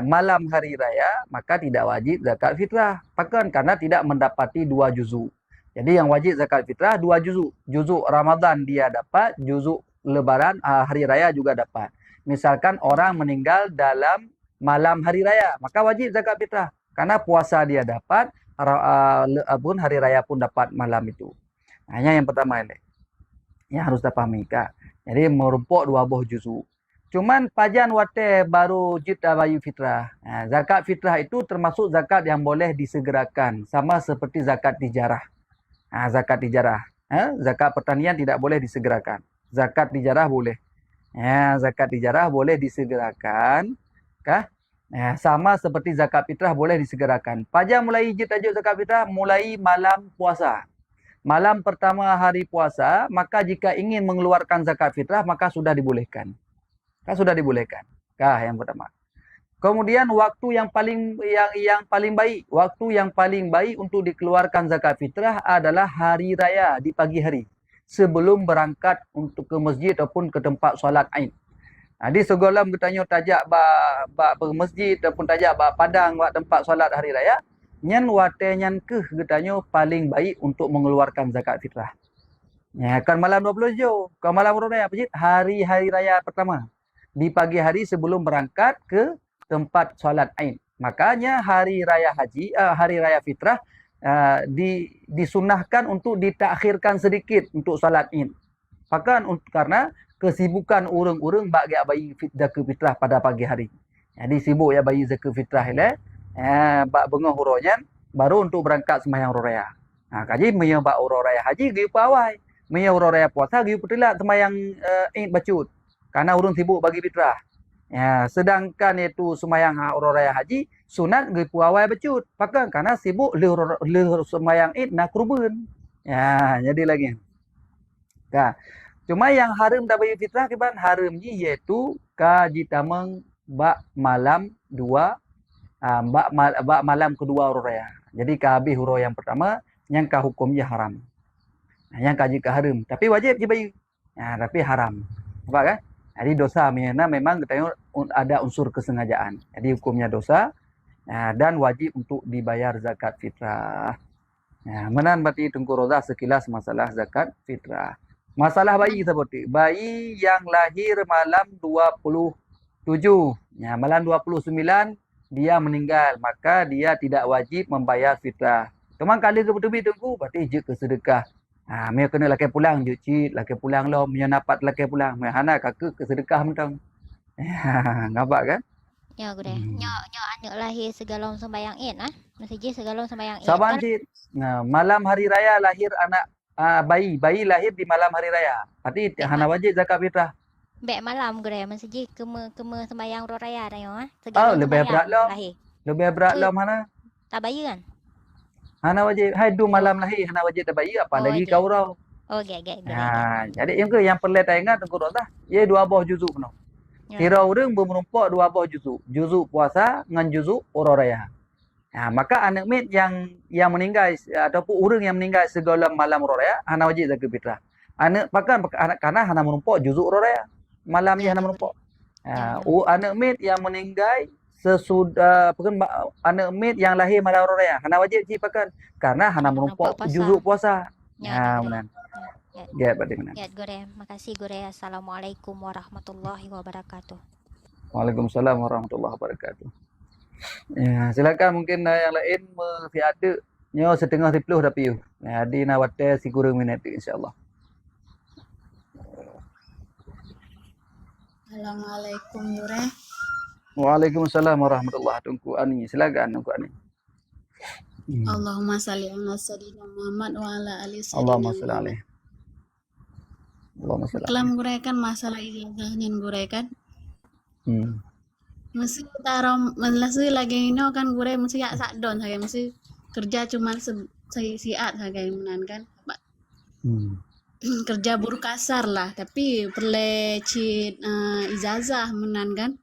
Speaker 1: malam hari raya, maka tidak wajib zakat fitrah. Bahkan karena tidak mendapati dua juzuk. Jadi yang wajib zakat fitrah dua juzuk. Juzuk Ramadan dia dapat, juzuk Lebaran hari raya juga dapat. Misalkan orang meninggal dalam malam hari raya, maka wajib zakat fitrah. Karena puasa dia dapat, hari raya pun dapat malam itu. Hanya yang pertama ini. Yang harus dipahami, Kak. Jadi merumpuk dua boh juzuk. Cuman pajan wate baru jita bayu fitrah. Zakat fitrah itu termasuk zakat yang boleh disegerakan. Sama seperti zakat tijarah. Zakat tijarah. Zakat pertanian tidak boleh disegerakan. Zakat tijarah boleh. Zakat tijarah boleh disegerakan. Sama seperti zakat fitrah boleh disegerakan. Pajan mulai tajuk zakat fitrah mulai malam puasa. Malam pertama hari puasa, maka jika ingin mengeluarkan zakat fitrah, maka sudah dibolehkan. Sudah dibolehkan. Yang pertama. Kemudian waktu yang paling baik, waktu yang paling baik untuk dikeluarkan zakat fitrah adalah hari raya di pagi hari sebelum berangkat untuk ke masjid ataupun ke tempat solat Aid. Di segolam bertanya tajak ba masjid ataupun tajak ba padang ba tempat solat hari raya, nyan wate nyan bertanya paling baik untuk mengeluarkan zakat fitrah. Kan malam 20 Jo, kan malam raya hari raya pertama. Di pagi hari sebelum berangkat ke tempat solat Aid. Makanya hari raya haji, hari raya fitrah disunahkan untuk ditakhirkan sedikit untuk solat Aid. Bahkan karena kesibukan urang-urang bagi bayi zakat fitrah pada pagi hari. Jadi sibuk ya bayi zakat fitrah ile, bak bengah huronya baru untuk berangkat sembahyang raya. Kaji meya bak raya haji gi pawai, meya raya puasa gi petilat sembahyang Aid bacut. Karena urang sibuk bagi fitrah. Sedangkan itu sembahyang raya haji sunat gi puawai bacut. Bahkan karena sibuk le sembahyang Aid nak kurban. Jadi lagi. Cuma yang haram dah bagi fitrah kiban haramnya iaitu kajitameng bak malam bak malam kedua raya. Jadi habis huruf yang pertama yang hukumnya haram. Yang kaji haram, tapi wajib je bagi. Tapi haram. Nampak kan? Jadi dosa memang kita ada unsur kesengajaan. Jadi hukumnya dosa dan wajib untuk dibayar zakat fitrah. Menan berarti Tengku Roza sekilas masalah zakat fitrah. Masalah bayi seperti bayi yang lahir malam 27. Malam 29 dia meninggal, maka dia tidak wajib membayar fitrah. Cuma kali kebetulan Tengku berarti je kesedekah. Mereka kena laki pulang je cik, laki pulang lah, punya napat laki pulang. Hana kakak kesedekah mentang. Nampak kan?
Speaker 7: Ya gure. Nyo anak lahir segalom sembayang Aid Masih je segalom sembayang Aid.
Speaker 1: Saban cik. Malam hari raya lahir anak bayi lahir di malam hari raya. Berarti hana wajib zakat fitrah.
Speaker 7: Bek malam gure masih je kema sembayang raya dah yo
Speaker 1: lebih berat lah. Lebih berat lah mana?
Speaker 7: Tak bayar kan?
Speaker 1: Hana wajib. Hai du malam lahir hana wajib tak bayar apa lagi kau rau. Jadi yang perlu tak ingat Tengku Roza, ia dua buah juzuk penuh. Kira orang bermenumpuk dua buah juzuk. Juzuk puasa dengan juzuk raya. Maka anak mit yang meninggal ataupun orang yang meninggal segala malam raya hana wajib zakat fitrah. Anak pakan karena hana menumpuk juzuk raya. Malamnya hana menumpuk. Anak mit yang meninggal sesudah anak mit yang lahir malam raya hana wajib cik pakan karena hana menumpuk juzuk puasa. Benar. Ya, bagaimana?
Speaker 7: Ya, Gure. Makasih Gure. Assalamualaikum warahmatullahi wabarakatuh.
Speaker 1: Waalaikumsalam warahmatullahi wabarakatuh. Silakan mungkin yang lain masih ada nyo setengah 10 tapi di nawate si kurang minit insyaallah.
Speaker 6: Assalamualaikum Gure.
Speaker 1: Waalaikumsalam warahmatullahi wabarakatuh. Silakan Tungku Ani.
Speaker 6: Allahumma salli ala sayyidina Muhammad wa ala ali sayyidina
Speaker 1: Allahumma salli alaihi. Allahumma salli.
Speaker 6: Kelam Gure kan masalah ijazahnya Gure kan.
Speaker 1: Hmm.
Speaker 6: Mesti tarom mesti lagi ini kan gue mesti ya sakdon saya mesti kerja cuman siat saya menan kan.
Speaker 1: Hmm.
Speaker 6: Kerja buruh kasar lah tapi perlecit ijazah menan kan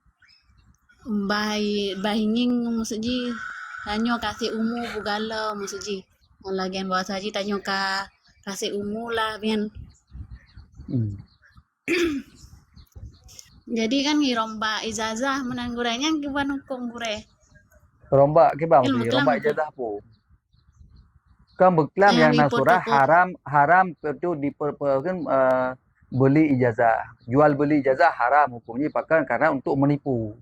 Speaker 6: bahinging musji tanyo kasih umu bugala musji lagian bawa saji tanyo ka kasih umu lah bian
Speaker 1: Hmm.
Speaker 6: jadi kan ngiromba ijazah menan gurenya gimana hukum gure
Speaker 1: Rombak ke bang
Speaker 6: ilmu
Speaker 1: tu,
Speaker 6: kelam
Speaker 1: rombak ijazah apa? Kan beklam yang
Speaker 6: di
Speaker 1: na surah
Speaker 6: fotokopi
Speaker 1: haram itu diperkan beli ijazah. Jual beli ijazah haram hukumnya bahkan karena untuk menipu.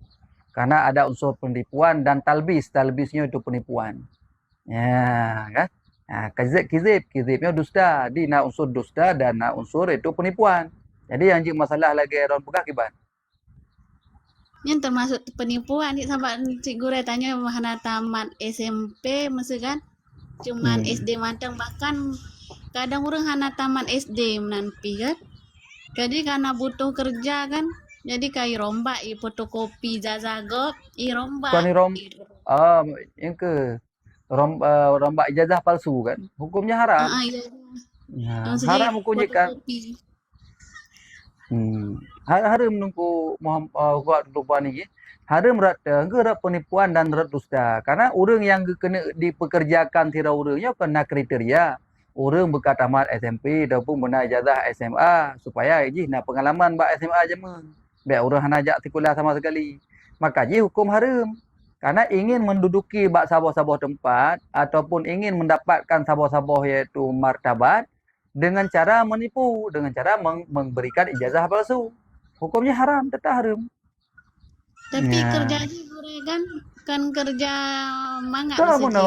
Speaker 1: Karena ada unsur penipuan dan talbis. Talbisnya itu penipuan. Ya, kan? Nah, kizibnya dusta. Di na unsur dusta dan na unsur itu penipuan. Jadi yang jadi masalah lagi orang pegah kiban.
Speaker 6: yang termasuk penipuan nih sama cik gure tanya mana tamat SMP mesti kan cuman SD matang bahkan kadang orang hana tamat SD menanpi kan jadi karena butuh kerja kan jadi kayak romba i fotokopi jazagop i romba
Speaker 1: Bukan yang ke rombak ijazah palsu kan. Hukumnya haram.
Speaker 6: iya.
Speaker 1: Ya,
Speaker 6: Maksudnya
Speaker 1: haram hukumnya kan.
Speaker 6: fotokopi
Speaker 1: Haram nunggu kuat lupa ni. Haram rat rat penipuan dan rat dusta. Karena orang yang kena dipekerjakan tira orangnya kena kriteria. Orang bekat tamat SMP ataupun benar ijazah SMA supaya ji nak pengalaman bak SMA je men. Biar orang hana ajak sekolah sama sekali. Maka ji hukum haram. Karena ingin menduduki bak sabah-sabah tempat ataupun ingin mendapatkan sabah-sabah iaitu martabat dengan cara menipu, dengan cara memberikan ijazah palsu. Hukumnya haram, tetap haram.
Speaker 6: tapi
Speaker 1: Ya.
Speaker 6: kerja sih gure kan kerja mangga
Speaker 1: Kalau
Speaker 6: mesti
Speaker 1: mana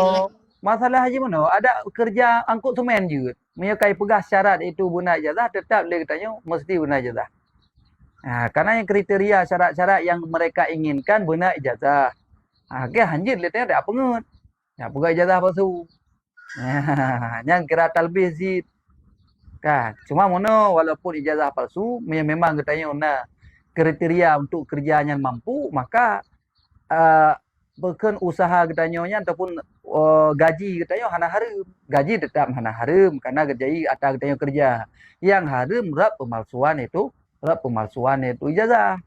Speaker 1: masalah haji mana ada kerja angkut semen je. Menyekai pegah syarat itu guna ijazah tetap dia katanya mesti guna ijazah. Karena yang kriteria syarat-syarat yang mereka inginkan guna ijazah. Ke hanjit dia tak pengut. Ya pegah ijazah palsu. Yang kira talbis zid. Kan. Cuma mana walaupun ijazah palsu memang katanya una kriteria untuk kerjanya mampu maka bukan usaha katanya ataupun gaji katanya hana haram. Gaji tetap hana haram karena gaji atas katanya kerja. Yang haram rap pemalsuan itu ijazah.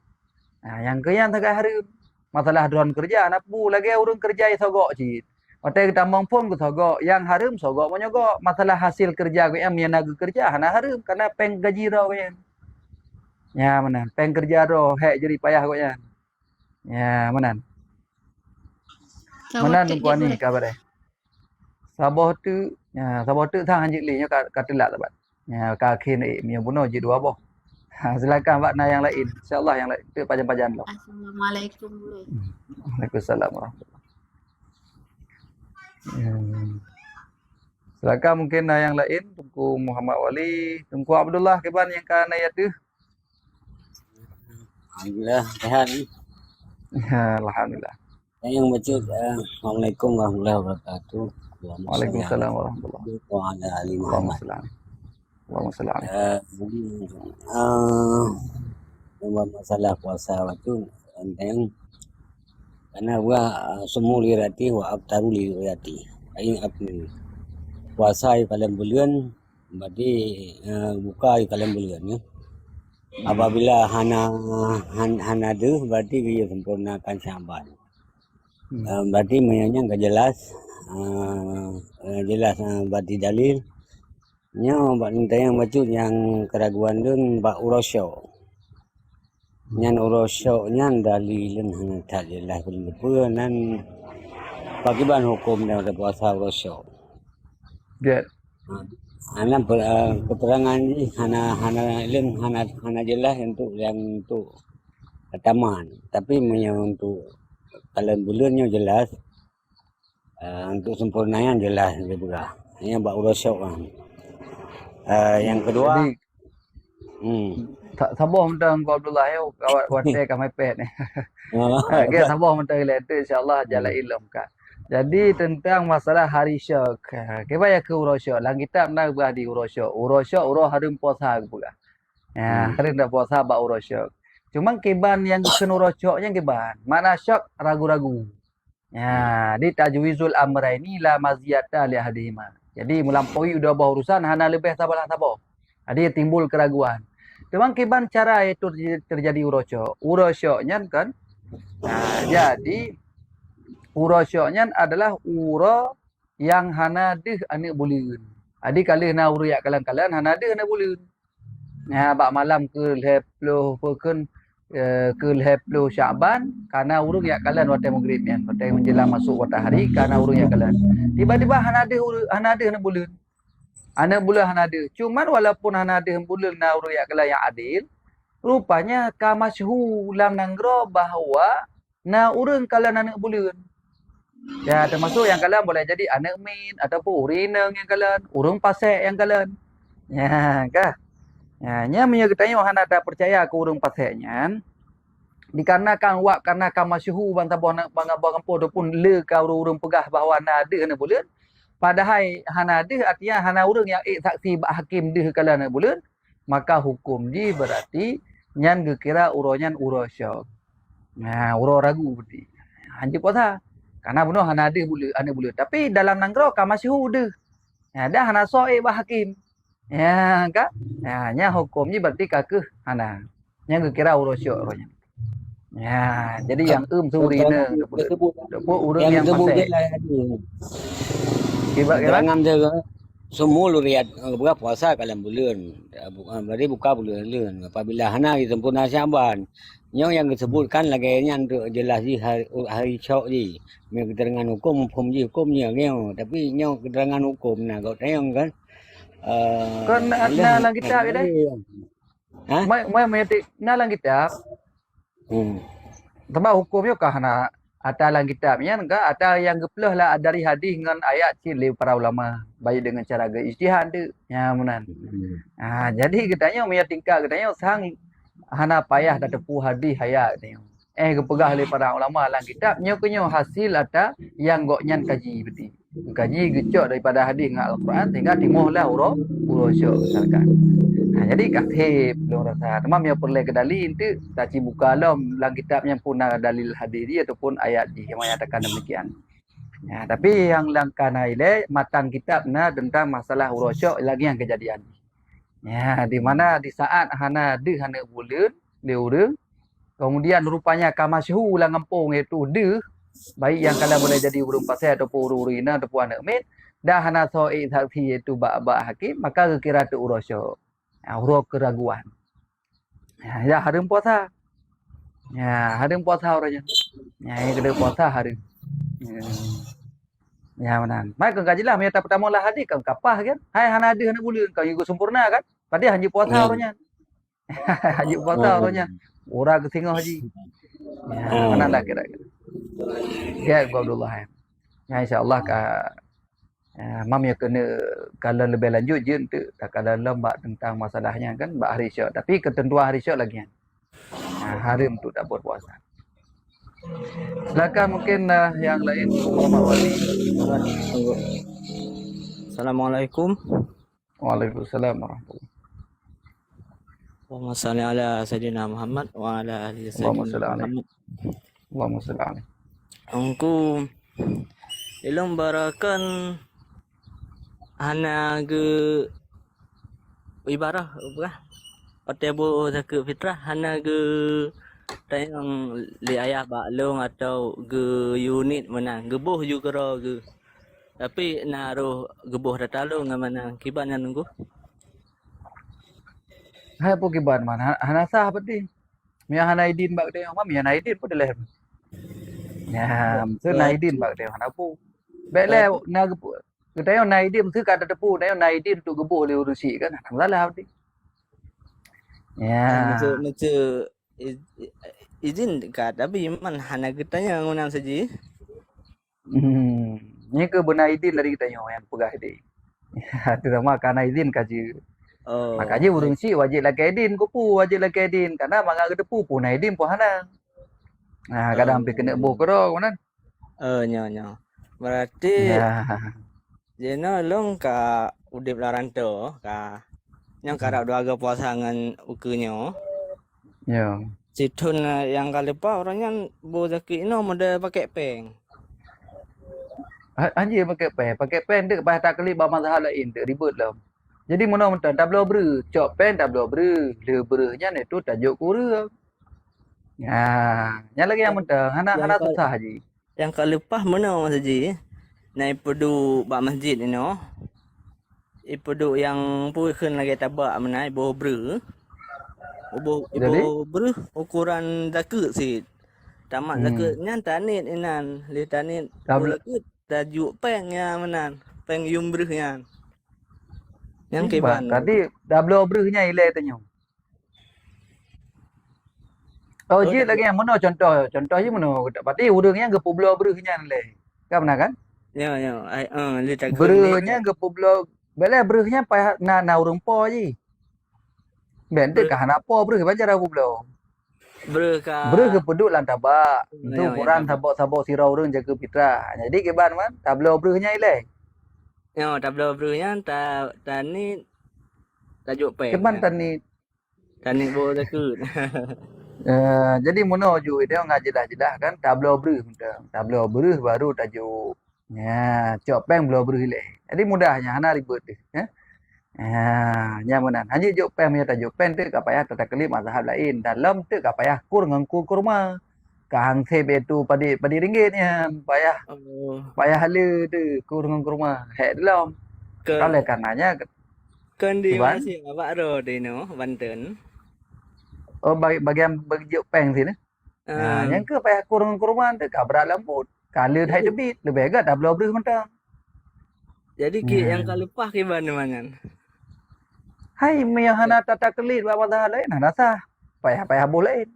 Speaker 1: Yang yang tak haram. Masalah drone kerja napu lagi orang kerja sogok cit. Matai kita pun ku sogok yang haram sogok menyogok. Masalah hasil kerja ku yang menaga kerja hana haram karena peng gaji ro yang. Ya mana peng kerja ro hek jadi payah ku yang. Ya mana. Mana ku ni kabar Sabah tu thang hanjit li nya katelak tabat. Ya ka khin mi buno ji dua boh. Silakan Pak yang lain. Insyaallah yang lain tu pajan-pajan lo.
Speaker 6: Assalamualaikum.
Speaker 1: Waalaikumsalam warahmatullahi. Silakan mungkin yang lain Tunku Muhammad Wali, Tunku Abdullah keban yang kan ayat tu.
Speaker 8: Alhamdulillah sehat ni.
Speaker 1: Alhamdulillah.
Speaker 8: Yang baca Assalamualaikum warahmatullahi wabarakatuh.
Speaker 1: Waalaikumsalam warahmatullahi wabarakatuh. Allahumma salli
Speaker 8: Jadi masalah puasa waktu yang karena gua semua lirati wa abtaru lirati. Aing apni puasa di kalian bulan berarti buka di kalian bulan ya. Apabila hana deh berarti dia sempurnakan Syaban. Berarti mainnya enggak jelas berarti dalil nya bak yang baca yang keraguan dun bak urosyo nyan urosyo nyan dalilun hana tak jelas pun nan bagiban hukum dan puasa urosyo
Speaker 1: Get.
Speaker 8: Ana keterangan ni hana jelas untuk yang untuk taman tapi yang untuk kalian bulannya jelas untuk sempurnanya jelas juga hanya bak urosyo kan. Yang kedua
Speaker 1: Sabah mentang Pak Abdullah yo kawat wate ka mepet ni. Ke sabah mentang letter insyaallah jala ilm ka. Jadi tentang masalah hari syak. Ke baya ke urosyak lang kitab nak beradi urosyak. Urosyak harum puasa pula. Ya, harum dah puasa ba urosyak. Cuma kiban yang kena rocoknya kiban. Mana syak ragu-ragu. Ya, di tajwizul amraini la maziyata li ahadihima. Jadi melampaui udah bawa urusan hana lebih sabar sabar. Jadi timbul keraguan. Cuma kiban cara itu terjadi urocok. Urocoknya kan. Nah, jadi urocoknya adalah uro yang hana deh ane buleun. Adi kali na uru yak kalan-kalan hana deh ane buleun. Ya, bak malam ke 10 pekun ke 10 Syaban karena urung yak kalan waktu maghrib kan. Waktu menjelang masuk matahari karena urung yak kalan. Tiba-tiba hana deh ane buleun. Ane buleun hana deh. Cuman walaupun hana deh buleun na urung yak kalan yang adil, rupanya ka masyhur lam nanggro bahwa na urang kalan anak buleun. Ya, termasuk yang kalan boleh jadi anak min ataupun urineng yang kalan, urang pasek yang kalan. Ya, kah? Ya, nya menyertanya hana tak percaya ke urang paseknya. Dikarenakan karena ka masyhur bang tabah bang kampung ataupun le ka urang pegah bahawa na ada na buleun. Padahal hana ada artinya hana urang yang saksi bak hakim deh kalan na buleun, maka hukum di berarti nyan kira uronyan uro syok. Nah, uro ragu berarti. Hanji puasa. Karena benar hana ada ane buleun. Tapi dalam nanggro ka masyhur deh. Ya, dah hana soe bak hakim. Ya, kak. Ya, nya hukumnya berarti kakeh hana. Nya kira uro syok ronya. Ya, jadi yang surine depo urang yang pasek.
Speaker 8: Keterangan dia semua luriat buka puasa kalian bulan. Berarti buka bulan. Apabila hana di sempurna Syaban. Yang disebutkan lagi yang jelas di hari Syok ni. Keterangan hukum hukumnya ngeo. Tapi nyau keterangan hukum nah kau tengok kan.
Speaker 1: Kan na lang kitab ida.
Speaker 8: Ha?
Speaker 1: Mai na lang kitab. Sebab hukumnya kah hana atalan kitabnya enggak ada yang geplah lah dari hadis dengan ayat cili para ulama baik dengan cara ijtihad tu ya munan. Jadi katanya punya tingkah katanya sang hana payah dah tepu hadis ayat ni. Kepegah oleh para ulama dalam kitab nyo hasil ada yang goknyan kaji berarti. Kaji gecok daripada hadis dengan Al-Quran sehingga timuhlah uro syok misalkan. Jadi katib belum rasa. Memang yang perlu ke dalil tu tak buka dalam kitabnya pun ada dalil hadis dia ataupun ayat dia yang menyatakan demikian. Ya, tapi yang langkana ile matan kitabna tentang masalah uro syok lagi yang kejadian. Ya, di mana di saat hana buleun dia urang kemudian rupanya ka masyhur lah ngampung itu de baik yang kalau boleh jadi urang pasal ataupun urina ataupun anak mit dah hana soe saksi itu bak hakim maka kira tu uro syok. Uro keraguan. Ya, harum puasa. Ya, harum puasa orangnya. Ya, yang kedua puasa harum. Ya, benar. Mai kau kajilah menyata pertama lah hadis kau kapah kan. Hai hana ada hana bulan kau juga sempurna kan. Padahal haji puasa orangnya. Haji puasa orangnya. Orang ke singa haji. Ya, mana dah kira-kira. Ya, Abdullah. Ya, insya-Allah mam ya kena kalau lebih lanjut je untuk kalau lembak tentang masalahnya kan bak hari Syok tapi ketentuan hari Syok lagi kan. Haram untuk tak berpuasa. Silakan mungkin yang lain Muhammad Wali.
Speaker 9: Assalamualaikum.
Speaker 1: Waalaikumsalam warahmatullahi.
Speaker 9: Allahumma salli ala sayyidina Muhammad wa ala alihi sayyidina Muhammad.
Speaker 1: Allahumma salli alaihi.
Speaker 9: Angku ilmu barakan hana ge ibarah apa otebo zakat fitrah hana ge tayang li ayah baklong atau ge unit mana gebuh juga ge tapi naruh gebuh datalo ngamana kiban nunggu
Speaker 1: Hai po kiban mana hana sah pati mi hana idin bak de mi hana idin po deleh ya so na idin bak de hana po bele na kita yang naik dia mesti kata tepu, naik dia untuk gebuh oleh urusi kan, salah apa ya.
Speaker 9: Macam izin dekat, tapi man hana kita yang ngunang saja.
Speaker 1: Ini ke benar izin dari kita yang pegah ini. Itu sama karena izin kaji. Makanya urusi wajib lagi izin, kupu wajib lagi izin, karena mangga ke tepu pun naik izin pun hana. Nah, kadang sampai kena buh kerong kan?
Speaker 9: Nyo. Berarti. Ya. Jeno long ka udip laranto ka nyong karau doaga puasa ngan ukunyo.
Speaker 1: Ya.
Speaker 9: Situn yang kali lepas orangnya bo zakit no model pakai peng.
Speaker 1: Haji pakai pen dek bah tak kelip bah mazhab lain dek ribut lah. Jadi mana mentang tak boleh ber, cok pen tak boleh ber, le bernya itu tajuk kura. Nya lagi yang mentang hana
Speaker 9: Yang
Speaker 1: susah haji.
Speaker 9: yang kali lepas mana Mas Haji? Naik pedu bak masjid ni no. Pedu yang pun lagi tabak menai bo ber.
Speaker 1: Jadi
Speaker 9: Ibu ber ukuran zakat sih. Tamat zakatnya tanit inan, li tanit
Speaker 1: tak
Speaker 9: bo
Speaker 1: boleh
Speaker 9: zakat tajuk pengnya menan. Peng yum bernya. Yang
Speaker 1: bah
Speaker 9: keban.
Speaker 1: tadi dah boleh bernya ilai tanya. Oh,
Speaker 9: Oh,
Speaker 1: je
Speaker 9: tak
Speaker 1: lagi yang mana contoh je mana. Berarti urangnya gepu belah bernya le. Kan benar kan?
Speaker 9: ya li tak
Speaker 1: Bernya gepu belah bela bernya payah na urang po je. Bente kah hana po ber baca aku belah.
Speaker 9: berka.
Speaker 1: Ber ke peduk lan tabak. Itu
Speaker 9: Ya,
Speaker 1: Quran sabok sirau urang jaga fitrah. Jadi ke ban man tak belah bernya ilai.
Speaker 9: ya tabla bernya tanit tajuk peng.
Speaker 1: Keban tani
Speaker 9: Tanit bo zakat.
Speaker 1: jadi mana ju dia ngajedah kan tablo beruh mentang. Tablo beruh baru tajuk. Ya, cok peng belah beruh le. Jadi mudahnya hana ribut dia. Ya. Nyaman. Haji jok peng punya tajuk pen tu ka payah tata kelip mazhab lain. Dalam tu ka payah kur dengan kurma. Kahang seb itu padi ringgitnya.
Speaker 9: Oh,
Speaker 1: Payah hala tu kur dengan kurma. Hek dalam.
Speaker 9: ke
Speaker 1: Oleh karenanya
Speaker 9: kan di
Speaker 1: Iban
Speaker 9: Malaysia Pak Ro di no, Banten.
Speaker 1: oh bagian bagi jok peng sini. Yang ke payah kur dengan kurma tu ka berat lembut. Kala hai debit lebih agak dah belah beruh mentang.
Speaker 9: Jadi ki yang kali lepas ki mana mangan.
Speaker 1: Hai yang hana tata kelip buat mazhab lain hana sah. Payah boleh.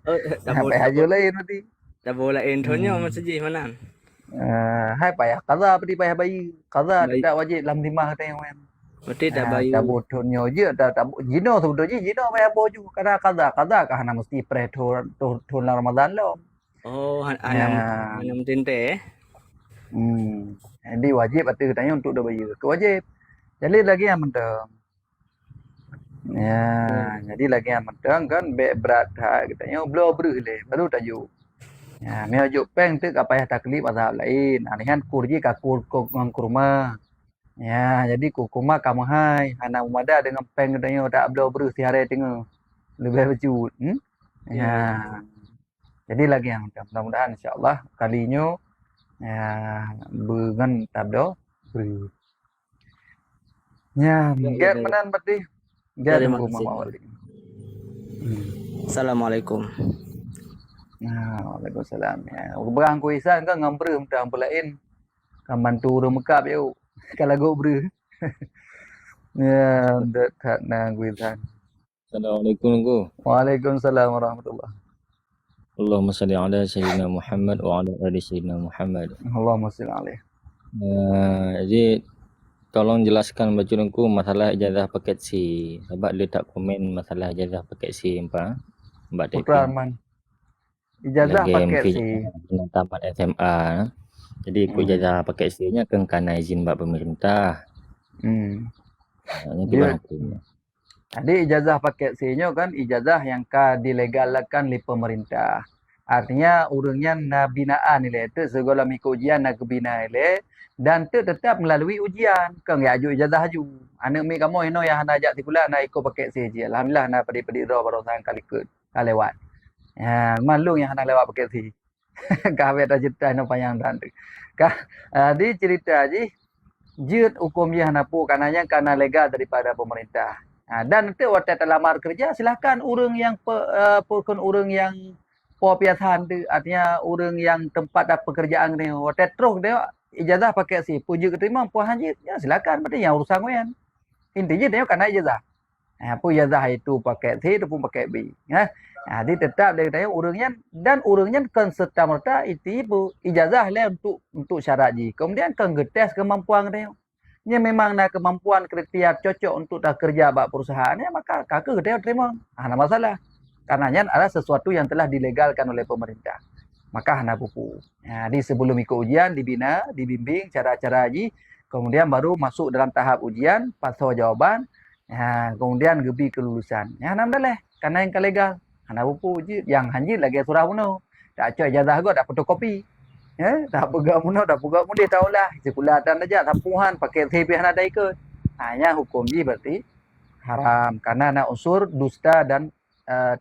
Speaker 9: Oh,
Speaker 1: Payah je lain nanti.
Speaker 9: tak boleh intronya masjid mana.
Speaker 1: Hai payah kaza padi payah bayi. Kaza
Speaker 9: Bayi.
Speaker 1: tidak wajib dalam timah kata yang lain.
Speaker 9: Berarti tak bayu.
Speaker 1: Tak bodohnya je tak jino sebetulnya jino payah boju karena kaza kah hana mesti pre tu Ramadan lo.
Speaker 9: Oh, anam tinte.
Speaker 1: Jadi wajib atau katanya untuk dah bayi. Wajib. Jadi lagi yang mentang. Jadi lagi yang mentang kan berat katanya blow beruh le baru tajuk. Mea juk peng tu ka payah taklif mazhab lain. Anihan kurji ka ngang kurma. Jadi kurma kamu hai hana umada dengan peng katanya tak blow beruh sehari tengah. Lebih bercut. Jadi lagi yang mentang. Mudah-mudahan insya-Allah kalinya dengan tablo beruh. Get menan berarti.
Speaker 9: Terima kasih. Assalamualaikum.
Speaker 1: Waalaikumsalam. Berang ku isan kan ngambreu mentang pelain. Kan bantu urang Mekap yuk. Kalau go breu. Dekat na ku isan.
Speaker 10: Assalamualaikum ku.
Speaker 1: Waalaikumsalam warahmatullahi.
Speaker 10: Allahumma salli ala sayyidina Muhammad wa ala ali sayyidina Muhammad.
Speaker 1: Allahumma salli alaihi.
Speaker 10: Jadi tolong jelaskan bacunku masalah ijazah paket C. Sebab dia tak komen masalah ijazah paket C empa. Mbak
Speaker 1: Putraman. Ijazah paket C.
Speaker 10: Tamat SMA. Jadi ikut ijazah paket C-nya kan karena izin mbak pemerintah.
Speaker 1: Jadi ijazah paket C-nya kan ijazah yang dilegalkan oleh pemerintah. Artinya urangnya na binaan nilai itu segala mikul ujian nak kebina nilai dan tu tetap melalui ujian. Kan ya aju ijazah aju. Anak mi kamu ino yang nak ajak tikula nak ikut paket C je. Alhamdulillah nak padi ro baru sang kali ikut lewat. Malu yang nak lewat paket C. Kah ada cerita no panjang dan tu. Kah di cerita je jut hukum je hanapu karena legal daripada pemerintah. Dan nanti waktu lamar kerja silakan orang yang orang yang piasan tu artinya orang yang tempat pekerjaan ni waktu terus dia ijazah pakai si puji keterima puan haji ya silakan berarti yang urusan koyan. Intinya dia kena ijazah. Apa ijazah itu pakai C ataupun pakai B. Jadi tetap dia tanya orangnya kan serta merta itu ijazah lah untuk syarat ji. Kemudian kan getes kemampuan dia. Nya memang nak kemampuan kriteria cocok untuk dah kerja bak perusahaan ya maka kakak dia terima. Ada masalah. Karenanya ada sesuatu yang telah dilegalkan oleh pemerintah. Maka hana buku. Di sebelum ikut ujian dibina, dibimbing cara-cara haji, kemudian baru masuk dalam tahap ujian, pasal jawaban, kemudian gebi kelulusan. Alhamdulillah, karena yang legal. hana bupu je yang hanjit lagi surah bunuh. Tak coy ijazah go dak fotokopi. Ya, tak pegang bunuh dak pegang mudah taulah. Sekolah dan aja tapuhan pakai CV hana dak ikut. Hanya hukum ji berarti haram karena ada unsur dusta dan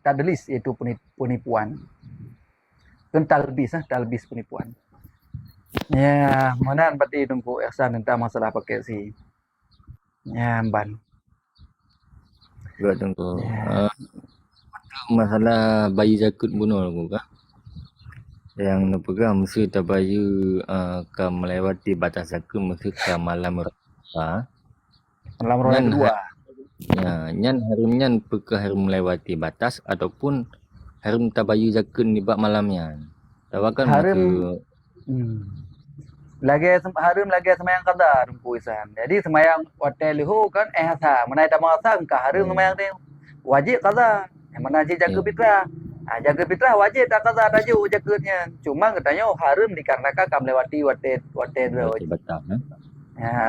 Speaker 1: tadlis iaitu penipuan. Kan talbis penipuan. Ya, mana berarti tunggu ihsan tentang masalah pakai si. Ya, ban.
Speaker 10: Juga tunggu.
Speaker 1: Ya.
Speaker 10: Masalah bayi zakut bunuh aku kah? Yang nak pegang mesti tak bayu ke melewati batas zakut mesti ke malam raya.
Speaker 1: Malam raya kedua.
Speaker 10: Ya, nyan harumnya peka harum melewati batas ataupun harum tabayu zakut ni bab malamnya. Tawakan
Speaker 1: Harum
Speaker 10: maka
Speaker 1: harum lagi semayang qada tunggu ihsan. Jadi semayang hotel hu kan ihsan, menai tak masa ka harum semayang tu wajib qada. Yang mana je jaga fitrah. Jaga fitrah wajib tak qada tajuk jaganya. Cuma katanya harum dikarenakan kam melewati hotel
Speaker 10: batas.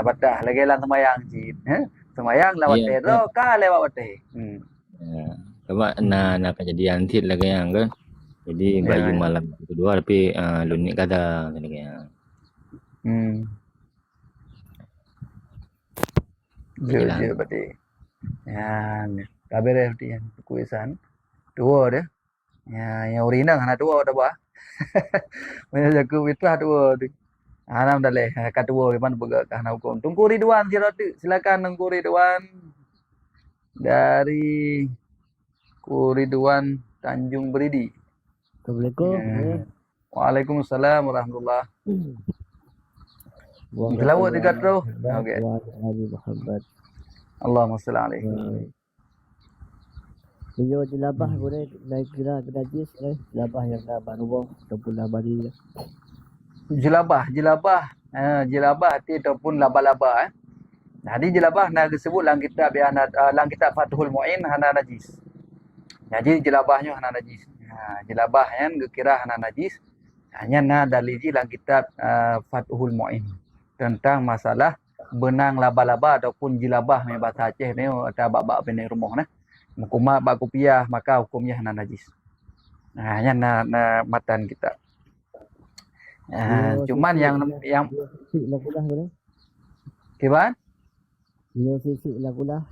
Speaker 1: Batah lagi lan semayang ji. Semayang lewat hotel ka lewat hotel.
Speaker 10: Ya. Sebab nak kejadian tit lagi yang kan. Jadi bayu malam kedua tapi lunit kata kan.
Speaker 1: Je berarti. Ya, kabeh berarti yang kuisan. Dua dia. Ya, yang urinang hana dua dah bah. Mana jaga fitrah dua tu. Anam dah leh kat dua memang bergerak hana hukum. Tunggu Ridwan silakan Tunggu Ridwan. Dari Ridwan Tanjung Beridi.
Speaker 11: Assalamualaikum.
Speaker 1: Waalaikumsalam warahmatullahi. Selawat dekat tu. Okey.
Speaker 11: Nabi Muhammad.
Speaker 1: Allahumma salli alaihi.
Speaker 11: Beliau jelabah boleh naik kira najis jelabah yang dah baru ataupun dah bari.
Speaker 1: Jelabah tu ataupun laba-laba Jadi jelabah nak disebut dalam kitab dalam kitab Fathul Muin hana najis. Jadi jelabahnya hana najis. Jelabah yang kira hana najis. Hanya na dalil dalam kitab Fathul Muin tentang masalah benang laba-laba ataupun jelabah yang bahasa Aceh ni atau bab-bab bini rumah nah. Hukumat bab kopiah maka hukumnya hana najis. Hanya na matan kita. Cuman yang
Speaker 11: lakulah boleh.
Speaker 1: Kiban?
Speaker 11: Sisik lakulah.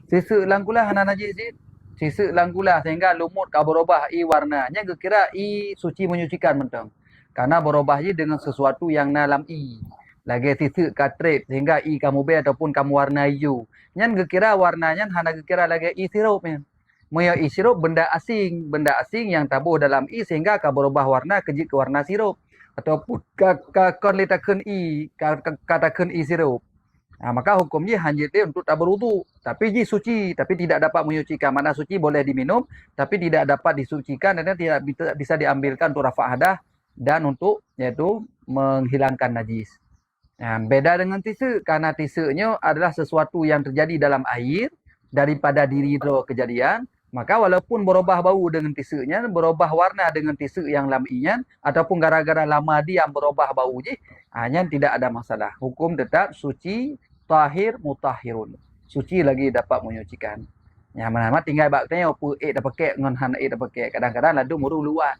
Speaker 1: Sisik langkulah hana najis je. Sisik langkulah sehingga lumut ka berubah warnanya kira suci menyucikan mentang. Karena berubah je dengan sesuatu yang dalam lagi sisik katret sehingga kamu be ataupun kamu warna hijau. Nyan kira warnanya hana kira lagi sirup ni. Moyo sirup benda asing yang tabuh dalam sehingga ka berubah warna ke warna sirup ataupun ka letakkan katakan sirup. Maka hukumnya hanya untuk tak berwudu tapi ji suci tapi tidak dapat menyucikan. Mana suci boleh diminum tapi tidak dapat disucikan dan tidak bisa diambilkan untuk rafa' hadas dan untuk yaitu menghilangkan najis. Beda dengan tisu karena tisunya adalah sesuatu yang terjadi dalam air daripada diri itu kejadian. Maka walaupun berubah bau dengan tisunya, berubah warna dengan tisu yang laminya ataupun gara-gara lama dia berubah bau je, hanya tidak ada masalah. Hukum tetap suci, tahir, mutahhirun. Suci lagi dapat menyucikan. Yang mana tinggal baknya apa dah pakai dengan hana dah pakai. Kadang-kadang ladu muru luat.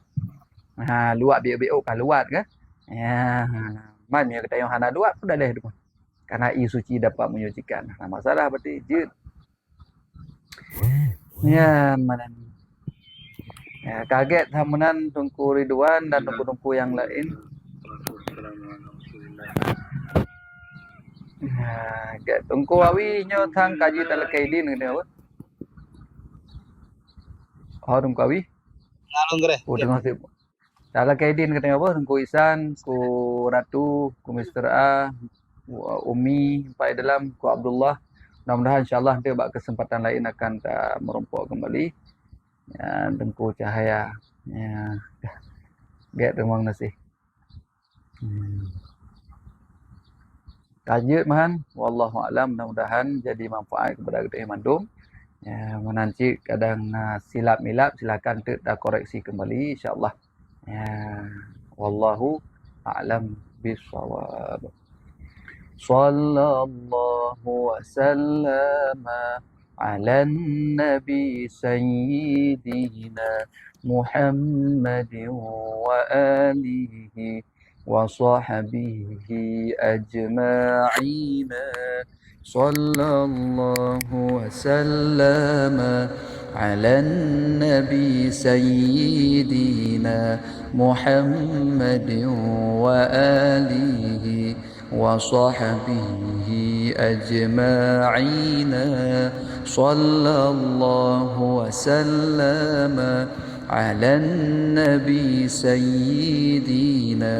Speaker 1: Luat biok kan luat kan. Ya, mana kata yang hana luat pun dah leh tu. Karena suci dapat menyucikan. Masalah berarti je. Ya, mana ni. Kaget hamanan Tungku Ridwan dan tungku-tungku yang lain. Tungku awi nyo thang kaji talakaidin kena apa? Tungku awi.
Speaker 5: Nalung kere.
Speaker 1: Tengah sibuk. Talakaidin kena apa? Tungku Isan, ku Ratu, ku Mr. A, Umi, Pak Dalam, ku Abdullah. Mudah-mudahan insyaAllah nanti bak kesempatan lain akan tak merompok kembali. Tengku Cahaya. Get remang nasi. Tajud mahan. Wallahu'alam. Mudah-mudahan jadi manfaat kepada kita mandum. Menanti kadang silap milap silakan tak koreksi kembali insyaAllah. Wallahu a'lam bishawab. Sallallahu wa sallama على النبي سيدنا محمد وآله وصحبه أجمعين صلى الله وسلم على النبي سيدنا محمد وآله وصحبه أجمعين صلى الله وسلم على النبي سيدنا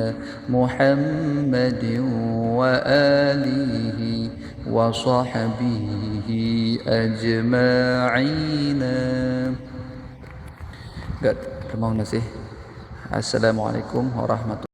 Speaker 1: محمد وآله وصحبه أجمعين. Terima kasih. Assalamualaikum warahmatullahi